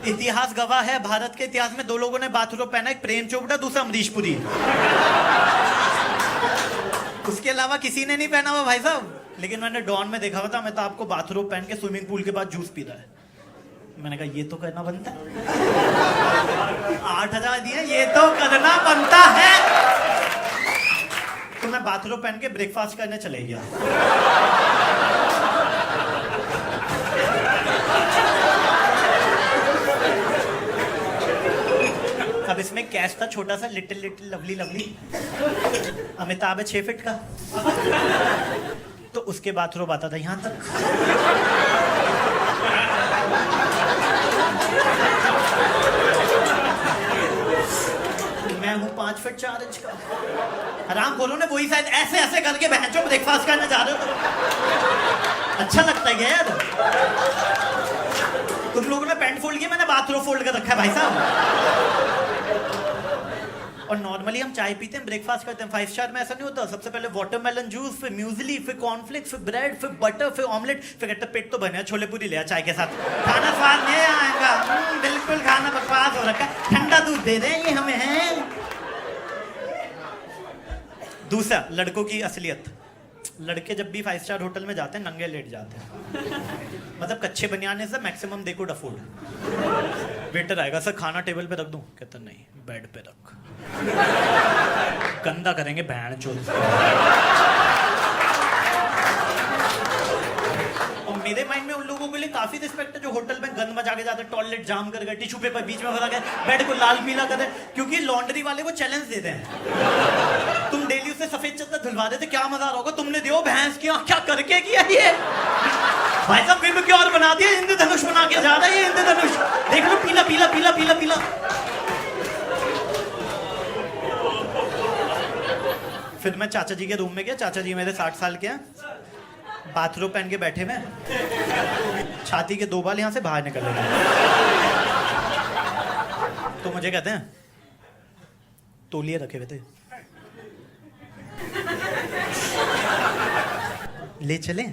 इतिहास गवाह है, भारत के इतिहास में 2 लोगों ने बाथरोब पहना, एक प्रेम चोपड़ा, दूसरा अमरीश पुरी। उसके अलावा किसी ने नहीं पहना हुआ भाई साहब। लेकिन मैंने डॉन में देखा हुआ था, मैं तो आपको बाथरोब पहन के स्विमिंग पूल के बाद जूस पी रहा है। मैंने कहा ये तो करना बनता है। 8,000 दिए, ये तो करना बनता है। तो मैं बाथरोब पहन के ब्रेकफास्ट करने चले गया। अब इसमें कैश था छोटा सा, little little lovely lovely. Amitabh है 6 फीट का, तो उसके बाथरूम आता था यहां तक। मैं हूं 5 फीट 4 इंच का। आराम खोलो ने, वही शायद ऐसे ऐसे करके बहनचोद ब्रेकफास्ट करने जा रहे हो। तो अच्छा लगता है क्या यार? तुम लोगों ने पैंट फोल्ड किया, मैंने बाथरूम फोल्ड कर रखा है भाई साहब। और नॉर्मली हम चाय पीते हैं, ब्रेकफास्ट करते हैं। 5 स्टार में ऐसा नहीं होता। सबसे पहले वाटरमेलन जूस, फिर म्यूजली, फिर कॉर्नफ्लेक्स, फिर ब्रेड, फिर बटर, फिर ऑमलेट, फिर कहते पेट तो बने, छोले पूरी ले चाय के साथ। खाना स्वाद नहीं आएगा, बिल्कुल खाना बकवास हो रखा है। ठंडा दूध दे दें ये हमें है। दूसरा, लड़कों की असलियत। लड़के जब भी 5 स्टार होटल में जाते हैं, नंगे लेट जाते हैं। मतलब कच्चे बनियाने से maximum they could afford. Waiter आएगा, सर खाना टेबल पे रख दूं? कहता नहीं, बेड पे रख। गंदा करेंगे बहन चोद। और मेरे माइंड में उन लोगों के लिए काफी रिस्पेक्ट है जो होटल में गंद मचा के जाते, टॉयलेट जाम कर गए, टिश्यू पेपर बीच में फंसा गया, बेड को लाल पीला कर दे, क्योंकि लॉन्ड्री वाले वो चैलेंज देते हैं। तुम डेली उससे सफेद चद्दर धुलवा देते, क्या मजा आ रहा होगा? तुमने दियो भैंस की क्या करके किया ये भाई साहब? फिर क्या और बना दिया, इंद्रधनुष बना के जा रहा है ये इंद्रधनुष। देख लो, पीला पीला पीला पीला पीला। फिर मैं चाचा जी के रूम में गया। चाचा जी मेरे 60 साल के हैं, बाथरूम पहन के बैठे में, छाती के 2 बाल यहां से बाहर निकल रहे हैं। तो मुझे कहते हैं तौलिए रखे हुए थे, ले चलें?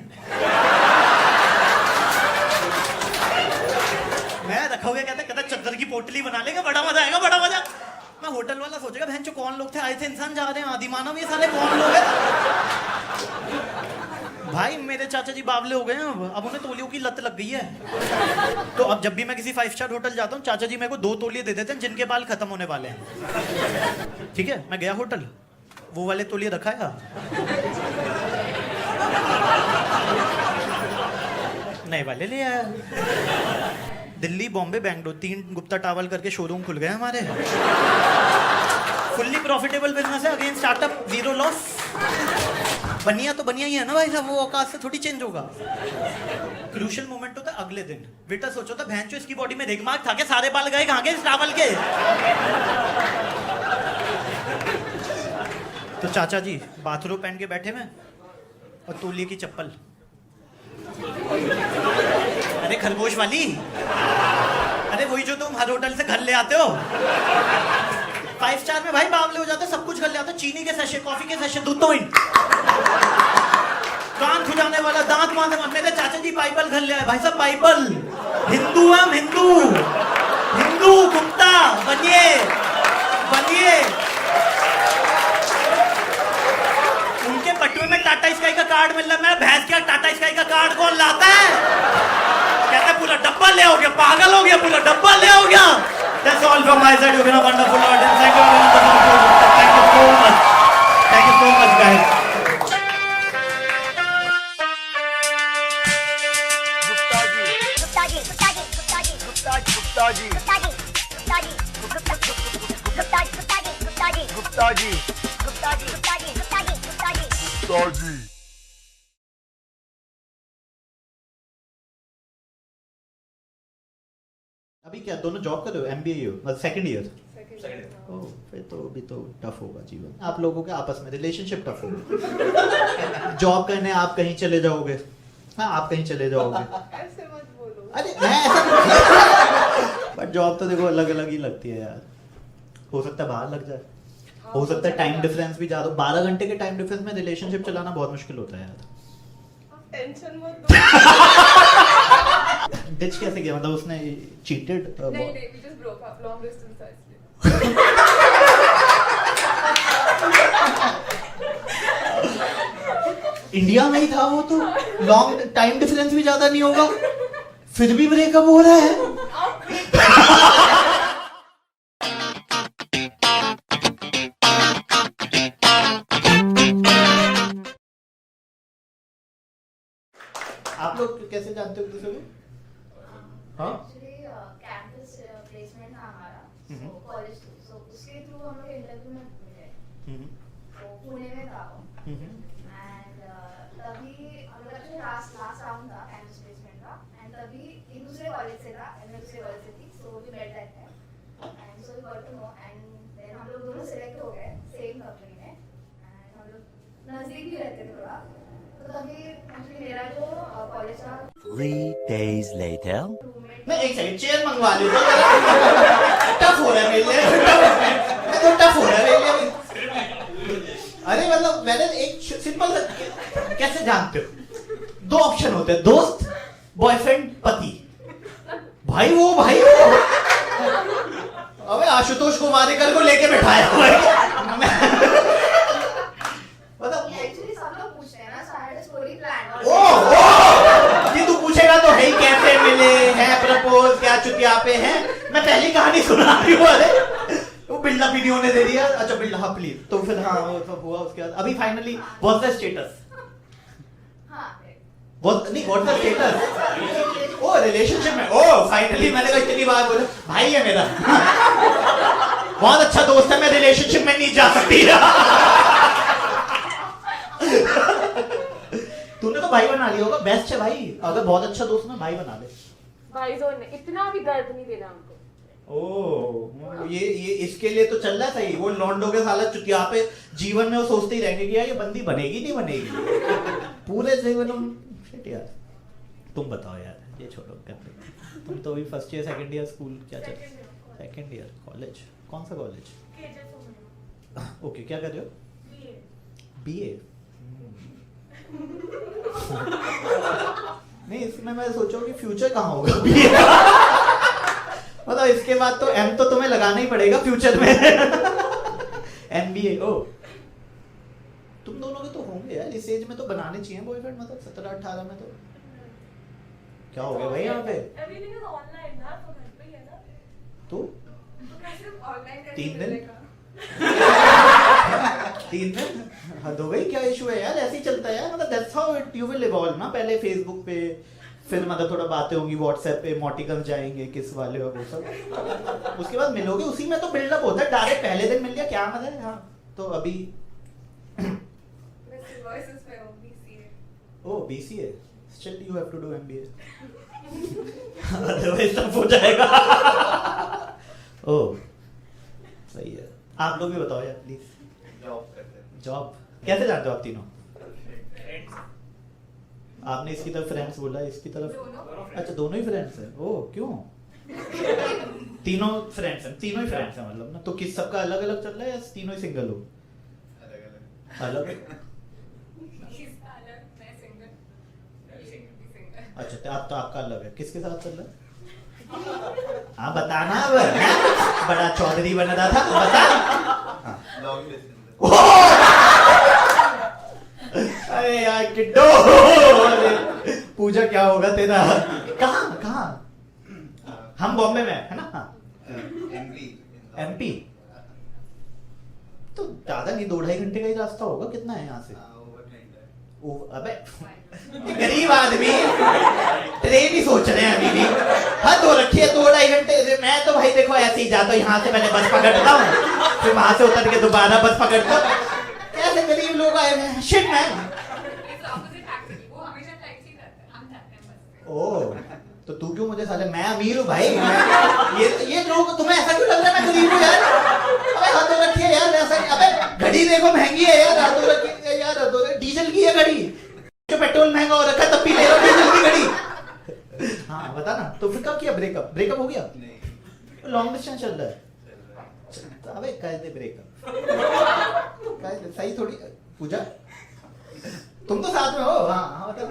मैं रखा हुआ, कहता चद्दर की पोटली बना लेगा, बड़ा मजा आएगा, बड़ा मजा। मैं होटल वाला सोचेगा बहन जो कौन लोग थे, आए थे इंसान, जा रहे हैं आदि मानव, ये साले कौन लोग हैं? भाई मेरे चाचा जी बावले हो गए हैं, अब उन्हें तौलियों की लत लग गई है। तो अब जब भी मैं किसी 5 स्टार होटल जाता हूँ, चाचा जी मेरे को 2 तौलिए दे देते हैं जिनके बाल खत्म होने वाले हैं। ठीक है, मैं गया होटल, वो वाले तौलिए रखाया, नए वाले ले आया। दिल्ली, बॉम्बे, बेंगलोर 3 गुप्ता टावल करके शोरूम खुल गए हमारे। फुल्ली प्रॉफिटेबल बिजनेस है, अगेन स्टार्टअप, 0 लॉस। बनिया तो बनिया ही है ना भाई साहब, वो औकात से थोड़ी चेंज होगा। क्रूशियल मोमेंट होता है अगले दिन, बेटा सोचो था भैंचो इसकी बॉडी में दिमाग था के सारे बाल गए कहाँ के इस टावल के। तो चाचा जी बाथरूम पहन के बैठे में और तौलिए की चप्पल, अरे खरगोश वाली, अरे वही जो तुम हर होटल से घर ले आते हो। 5 स्टार में भाई बावले हो जाते, सब कुछ कर ले आते, चीनी के सैशे, कॉफी के सैशे, दूध तो कान खुजाने वाला, दांत मारने वाला। मेरे चाचा जी बाइबल घर ले आए भाई साहब, बाइबल। हिंदू हम हिंदू, हिंदू गुप्ता बनिए बनिए। उनके बटुए में टाटा स्काई का कार्ड मिल रहा है, मैं भैंस क्या टाटा स्काई का कार्ड कौन लाता है? कहते पूरा डब्बा ले आओ गया, पागल हो गया, पूरा डब्बा ले आओ गया। That's all from my side. You've been a wonderful audience. Thank you so much. Thank you so much, guys. Gupta ji Gupta ji Gupta ji Gupta ji Gupta ji Gupta ji Gupta ji Gupta ji Gupta ji Gupta ji Gupta ji Gupta ji Gupta ji Gupta ji Gupta ji Gupta ji. अभी क्या दोनों जॉब कर रहे हो? एमबीए हो, मतलब सेकंड ईयर? ओह, फिर तो अभी तो टफ होगा जीवन आप लोगों के, आपस में रिलेशनशिप टफ होगा। जॉब करने आप कहीं चले जाओगे, हाँ आप कहीं चले जाओगे, ऐसे मत बोलो। अरे मैं ऐसा बट जॉब तो देखो अलग अलग ही लगती है यार। हो सकता है बाहर लग जाए, हो सकता है टाइम डिफरेंस भी ज्यादा। 12 घंटे के टाइम डिफरेंस में रिलेशनशिप चलाना बहुत मुश्किल होता है यार। टेंशन मत दो। डिच कैसे किया, मतलब उसने चीटेड? नहीं we just broke up, long distance था इसलिए। इंडिया में ही था वो तो, लॉन्ग टाइम डिफरेंस भी ज्यादा नहीं होगा, फिर भी ब्रेकअप हो रहा है। आप लोग कैसे जानते हो एक दूसरे को? हाँ एक्चुअली कैंपस प्लेसमेंट था हमारा कॉलेज थ्रू, सो उसके थ्रू हम लोग इंटरव्यू में मिले, तो पुणे में था वो। एंड तभी हम लोग का लास्ट राउंड था कैंपस प्लेसमेंट का, एंड तभी एक दूसरे कॉलेज से था एंड मैं दूसरे कॉलेज से थी, so we met that time and so we got to know, and then हम लोग दोनों सिलेक्ट हो गए सेम कंपनी में, एंड हम लोग नजदीक भी रहते थे थोड़ा, तो तभी एक्चुअली मेरा जो कॉलेज था 3 days later. मैं एक सेकंड चेयर मंगवा लेता हूँ, टफ हो रहा है मेरे लिए, मैं तो टफ हो रहा है मेरे लिए। अरे मतलब मैंने एक सिंपल सा, कैसे जानते हो? 2 ऑप्शन होते हैं, दोस्त, बॉयफ्रेंड, पति। भाई वो अबे आशुतोष कुमारेकर को लेके बैठाया हुआ है। मतलब एक्चुअली सब लोग पूछते हैं ना, so I had a story plan. ओ ये तू पूछेगा तो है ही, कैसे मिले हैं, प्रपोज क्या चुतिया पे हैं, मैं पहली कहानी सुना रही हूँ। अरे वो बिल्डअप ही नहीं होने दे दिया। अच्छा बिल्डअप प्लीज, तो फिर हाँ वो सब हुआ, उसके बाद अभी फाइनली व्हाट्स द स्टेटस? नहीं what's the status? Oh relationship में, ओ फाइनली। मैंने कहा इतनी बार बोला भाई है मेरा, बहुत अच्छा दोस्त है, मैं रिलेशनशिप में नहीं जा सकती। तूने तो भाई बना लिया होगा, बेस्ट है भाई, अगर बहुत अच्छा दोस्त ना भाई बना ले। भाई जोन ने इतना भी दर्द नहीं देना हमको। ओ ये इसके लिए तो चल रहा है सही। वो लॉन्डो के साला चुतिया पे जीवन में वो सोचते ही रहेंगे कि यार ये बंदी बनेगी नहीं बनेगी पूरे जीवन में। शिट यार तुम बताओ यार, ये छोड़ो कर। तुम तो अभी first year second year school क्या चल? सेकंड ईयर कॉलेज, कौन सा कॉलेज? ओके क्या कर रहे हो? बीए। नहीं इसमें मैं सोचा कि फ्यूचर कहाँ होगा मतलब इसके बाद तो एम तो तुम्हें लगाना ही पड़ेगा फ्यूचर में। एमबीए। ओ तुम दोनों के तो होंगे यार इस एज में, तो बनाने चाहिए बॉयफ्रेंड, मतलब 17-18 में। तो क्या हो गया भाई यहाँ पे? एवरीथिंग इज ऑनलाइन ना, तो घर पे ही है ना। तो कैसे ऑनलाइन कैसे 3 दिन? मिलेगा? 3 दिन हद हो गई। क्या इशू है यार, ऐसे ही चलता है यार, मतलब that's how it you will evolve ना। पहले फेसबुक पे, फिर मतलब थोड़ा बातें होंगी व्हाट्सएप पे, इमोटिकन्स जाएंगे किस वाले और वो सब, उसके बाद मिलोगे, उसी में तो बिल्डअप होता है। डायरेक्ट पहले दिन मिल लिया क्या मजा है। हाँ तो अभी वैसे वॉइसेस पे Oh, BCA. Still you have to do MBA. Otherwise सब हो जाएगा. Oh, सही है. आप लोग भी बताओ यार प्लीज. जॉब करते हैं. जॉब कैसे जानते हो आप तीनों? आपने इसकी तरफ फ्रेंड्स बोला, इसकी तरफ अच्छा दोनों ही फ्रेंड्स हैं. ओह क्यों? तीनों फ्रेंड्स हैं, तीनों ही फ्रेंड्स हैं मतलब ना. तो किस सबका अलग अलग चल रहा है या तीनों ही सिंगल हो? अलग अच्छा तो आप तो आपका अलग है. किसके साथ चल रहा है? हाँ बताना अब. बड़ा चौधरी बना रहा था बता. Long distance. अरे यार किड्डो. पूजा क्या होगा तेरा? कहाँ कहाँ? हम बॉम्बे में है ना. हाँ MP. तो ज्यादा नहीं 2-2.5 घंटे का ही रास्ता होगा. कितना है यहाँ से? अबे गरीब आदमी ट्रेन ही सोच रहे हैं अभी भी. हद हो रखी है 2-2.5 घंटे. मैं तो भाई देखो ऐसे ही जाता हूँ यहाँ से. मैंने बस पकड़ता हूँ फिर वहां से उतर के दोबारा बस पकड़ता हूँ. कैसे गरीब लोग आए हैं. Shit man. ओह तो तू क्यों मुझे साले. मैं अमीर हूँ भाई. ये लोग तुम्हें ऐसा क्यों लग रहा है मैं गरीब हूँ यार. अबे हाथ धो रखी है यार. ऐसा अबे घड़ी देखो महंगी है यार. हाथ धो रखी है यार. डीजल की है घड़ी. जो पेट्रोल महंगा हो रखा है तब भी ले रहा हूँ डीजल की घड़ी. हाँ बता ना. तो फिर कब किया ब्रेकअप हो गया? लॉन्ग डिस्टेंस चल रहा है. अबे कैसे ब्रेकअप सही थोड़ी. पूजा तुम तो साथ में हो. हाँ बता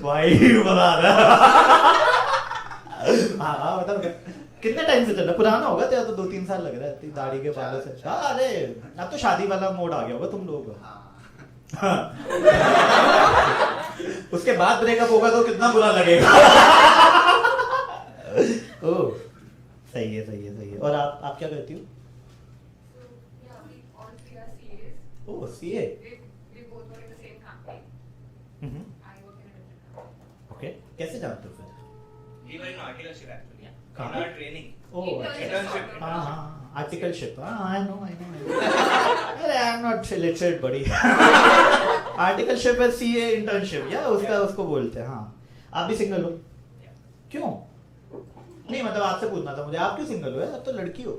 भाई बता रहा. हाँ बता. कितने टाइम से चल रहा? पुराना होगा तेरा तो 2-3 साल लग रहा है दाढ़ी के बालों से. अरे अब तो शादी वाला मोड आ गया होगा तुम लोगों का. उसके बाद ब्रेकअप होगा तो कितना बुरा लगेगा. ओह सही है सही है सही है. और आप क्या करती हो? ओह CA. ओके कैसे जानते हो फिर? ट्रेनिंग. ओह Internship. हाँ आर्टिकलशिप. हाँ आई नो. अरे आई एम नॉट लिटरेट बड़ी. आर्टिकलशिप है CA इंटर्नशिप या उसको बोलते हैं. हाँ आप भी सिंगल हो? क्यों? नहीं मतलब आपसे पूछना था मुझे. आप क्यों सिंगल हो? अब तो लड़की हो.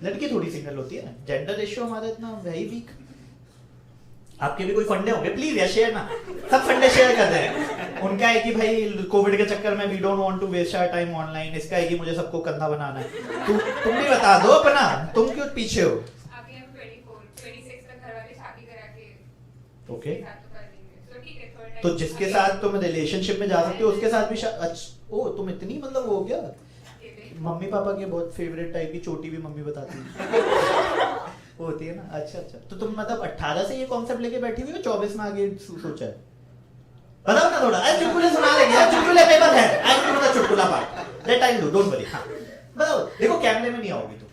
लड़की थोड़ी सिंगल होती है. जेंडर रेशियो हमारा इतना वेरी वीक. आपके भी कोई फंडे होंगे प्लीज यार शेयर ना. सब फंडे शेयर कर रहे हैं. उनका है कि भाई कोविड के चक्कर में we don't want to waste our time online. इसका है कि मुझे सबको कंधा बनाना है. तुम भी बता दो अपना. तुम क्यों पीछे हो? ओके तो जिसके साथ तुम रिलेशनशिप में जा सकते हो उसके साथ भी ओ तुम इतनी मतलब हो गया. मम्मी पापा के बहुत फेवरेट टाइप की चोटी भी मम्मी बताती है. होती है ना. अच्छा तो तुम मतलब 18 से ये कॉन्सेप्ट लेके बैठी हुई हो 24 में आगे सोचा है? बताओ ना थोड़ा. अरे चुटकुले सुना लेंगे यार. चुटकुले पेपर है. आई डू द चुटकुला part. Let I do don't worry. हाँ बताओ. देखो कैमरे में नहीं आओगी तुम.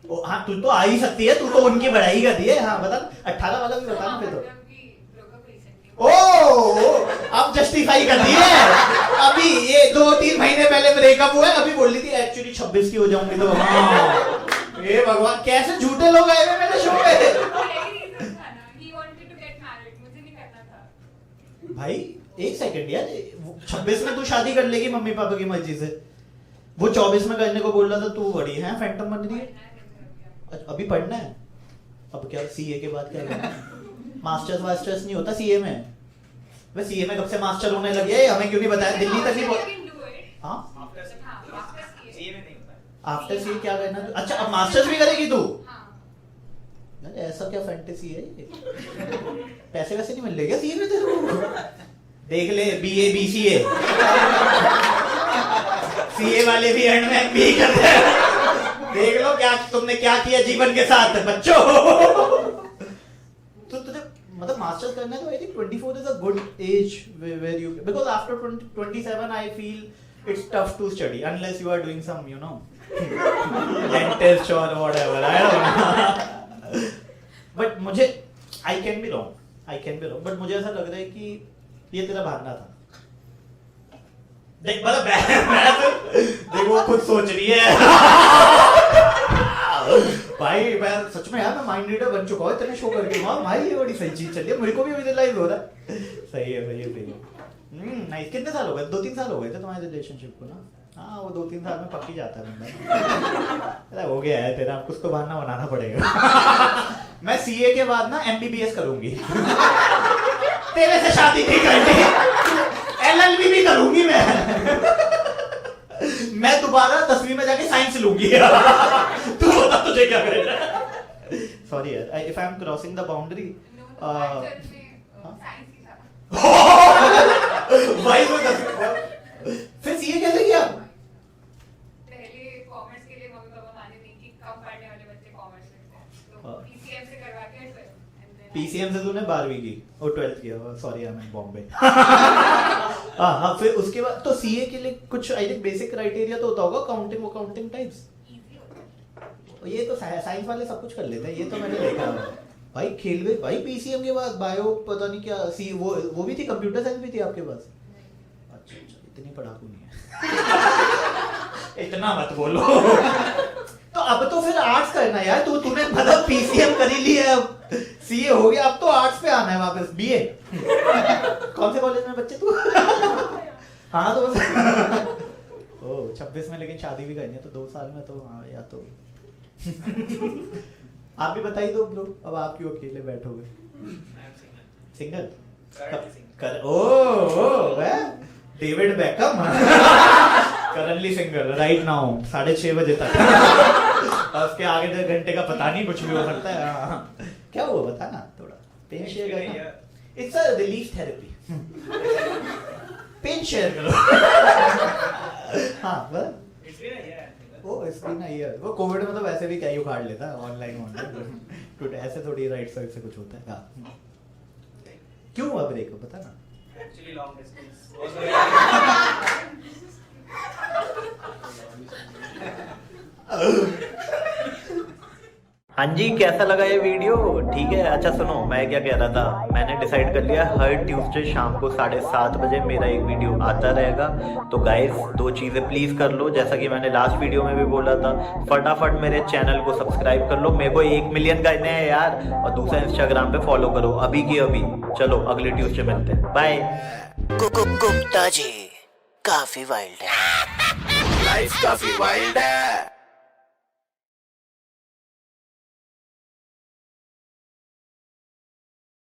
ओ हाँ तू तो आ ही सकती है. तू तो उनकी बढ़ाई कर दी है. हाँ बता 18 वाला भी बता ना फिर तो. ओ अब जस्टिफाई कर दी है. अभी ये 2-3 महीने पहले ब्रेकअप हुआ है. अभी बोल रही थी एक्चुअली 26 की हो जाऊंगी तो. हाँ ये भगवान कैसे झूठे लोग आए हुए मेरे शो पे. भाई एक सेकंड यार. 26 में तू शादी कर लेगी मम्मी पापा की मर्जी से. वो 24 में करने को बोल रहा था. तू बड़ी है फैंटम बन रही है. अभी पढ़ना है. अब क्या CA के बाद क्या करना है? मास्टर्स नहीं होता CA में. वह CA में कब से मास्टर होने लगे. हमें क्यों नहीं बताया? दिल्ली तक नहीं. हाँ आफ्टर CA क्या करना? अच्छा अब मास्टर्स भी करेगी तू? अरे ऐसा क्या फैंटेसी है ये? पैसे वैसे नहीं मिल रहे क्या CA में तेरे को? देख ले BA BCA. CA वाले भी एंड में MBA करते हैं. देख लो क्या तुमने क्या किया जीवन के साथ बच्चों. तो तुझे मतलब मास्टर्स करना है तो I think 24 is a good age where you because after 27 I feel it's tough to study unless you are doing some dentist or whatever. I don't know. But मुझे I can be wrong but मुझे ऐसा लग रहा है कि ये तेरा भागना था. देख मतलब देख वो खुद सोच रही है. भाई भाई मैं सच में यार मैं माइंड रीडर बन चुका हूँ इतने शो करके। वाह भाई ये बड़ी सही चीज चली है, मेरे को भी अभी रियलाइज हो रहा है। सही है सही है सही है। नाइस। कितने साल हो गए? 2-3 साल हो गए थे तुम्हारे रिलेशनशिप को ना? हाँ वो 2-3 साल में पक ही जाता है बंदा। अरे हो गया है तेरा, कुछ तो बहाना बनाना पड़ेगा। मैं सीए के बाद ना एमबीबीएस करूंगी। तेरे से शादी नहीं करनी, एलएलबी भी करूंगी मैं दोबारा 10वीं में जाके साइंस लूंगी। तू बता तुझे क्या करना है? सॉरी यार, if I am crossing the boundary. Science की था। भाई वो 10वीं फिर सीए कैसे किया? पहले कॉमर्स के लिए मम्मी पापा माने नहीं कि कम पढ़ने वाले बच्चे कॉमर्स लेते हैं, तो हाँ। पीसीएम से करवा के 12 and then पीसीएम से तूने 12वीं की और 12th किया? Sorry I am Bombay. हाँ फिर उसके बाद तो सीए के लिए कुछ आई थिंक बेसिक क्राइटेरिया तो होता होगा, अकाउंटिंग टाइप्स। easy होता है। ये तो साइंस वाले सब कुछ कर लेते हैं, ये तो मैंने देखा है। भाई खेल गए भाई। पीसीएम के बाद बायो पता नहीं क्या सी वो भी थी, कंप्यूटर साइंस भी थी आपके पास? अच्छा इतनी पढ़ाकू नहीं है। इतना मत बोलो। तो अब तो फिर आर्ट्स करना है यार। तूने मतलब पीसीएम कर ही लिया, अब सीए हो गया, अब तो आर्ट्स पे आना है वापस। बीए कौन से कॉलेज में बच्चे तू? हाँ तो ओ 26 में, लेकिन शादी भी करनी है तो 2 साल में तो हाँ या तो। आप भी बताइए दो ब्रो, अब आप क्यों अकेले बैठोगे? सिंगल कर ओ David Beckham. Currently single right now 6:30 बजे तक। उसके आगे 2 घंटे का पता नहीं, कुछ भी हो सकता है। हाँ। क्या हुआ बता ना थोड़ा। पेन शेयर करना, it's a relief therapy. Pain share करो। हाँ बस वो इसकी ना ये वो कोविड में तो वैसे भी क्या ही उखाड़ लेता है ऑनलाइन टूटे ऐसे थोड़ी राइट साइड से कुछ होता है। हाँ क्यों हुआ ब्रेकअप बता ना? Actually, long distance. हाँ जी, कैसा लगा ये वीडियो? ठीक है। अच्छा सुनो, मैं क्या कह रहा था, मैंने डिसाइड कर लिया हर ट्यूसडे शाम को 7:30 बजे मेरा एक वीडियो आता रहेगा। तो गाइस 2 चीज़ें प्लीज़ कर लो, जैसा कि मैंने लास्ट वीडियो में भी बोला था, फटाफट मेरे चैनल को सब्सक्राइब कर लो, मेरे को 1 मिलियन करने हैं यार। और दूसरा इंस्टाग्राम पे फॉलो करो अभी की अभी। चलो अगले ट्यूसडे मिलते हैं, बाय। गुप्ता जी काफी वाइल्ड है। लाइफ काफी वाइल्ड है।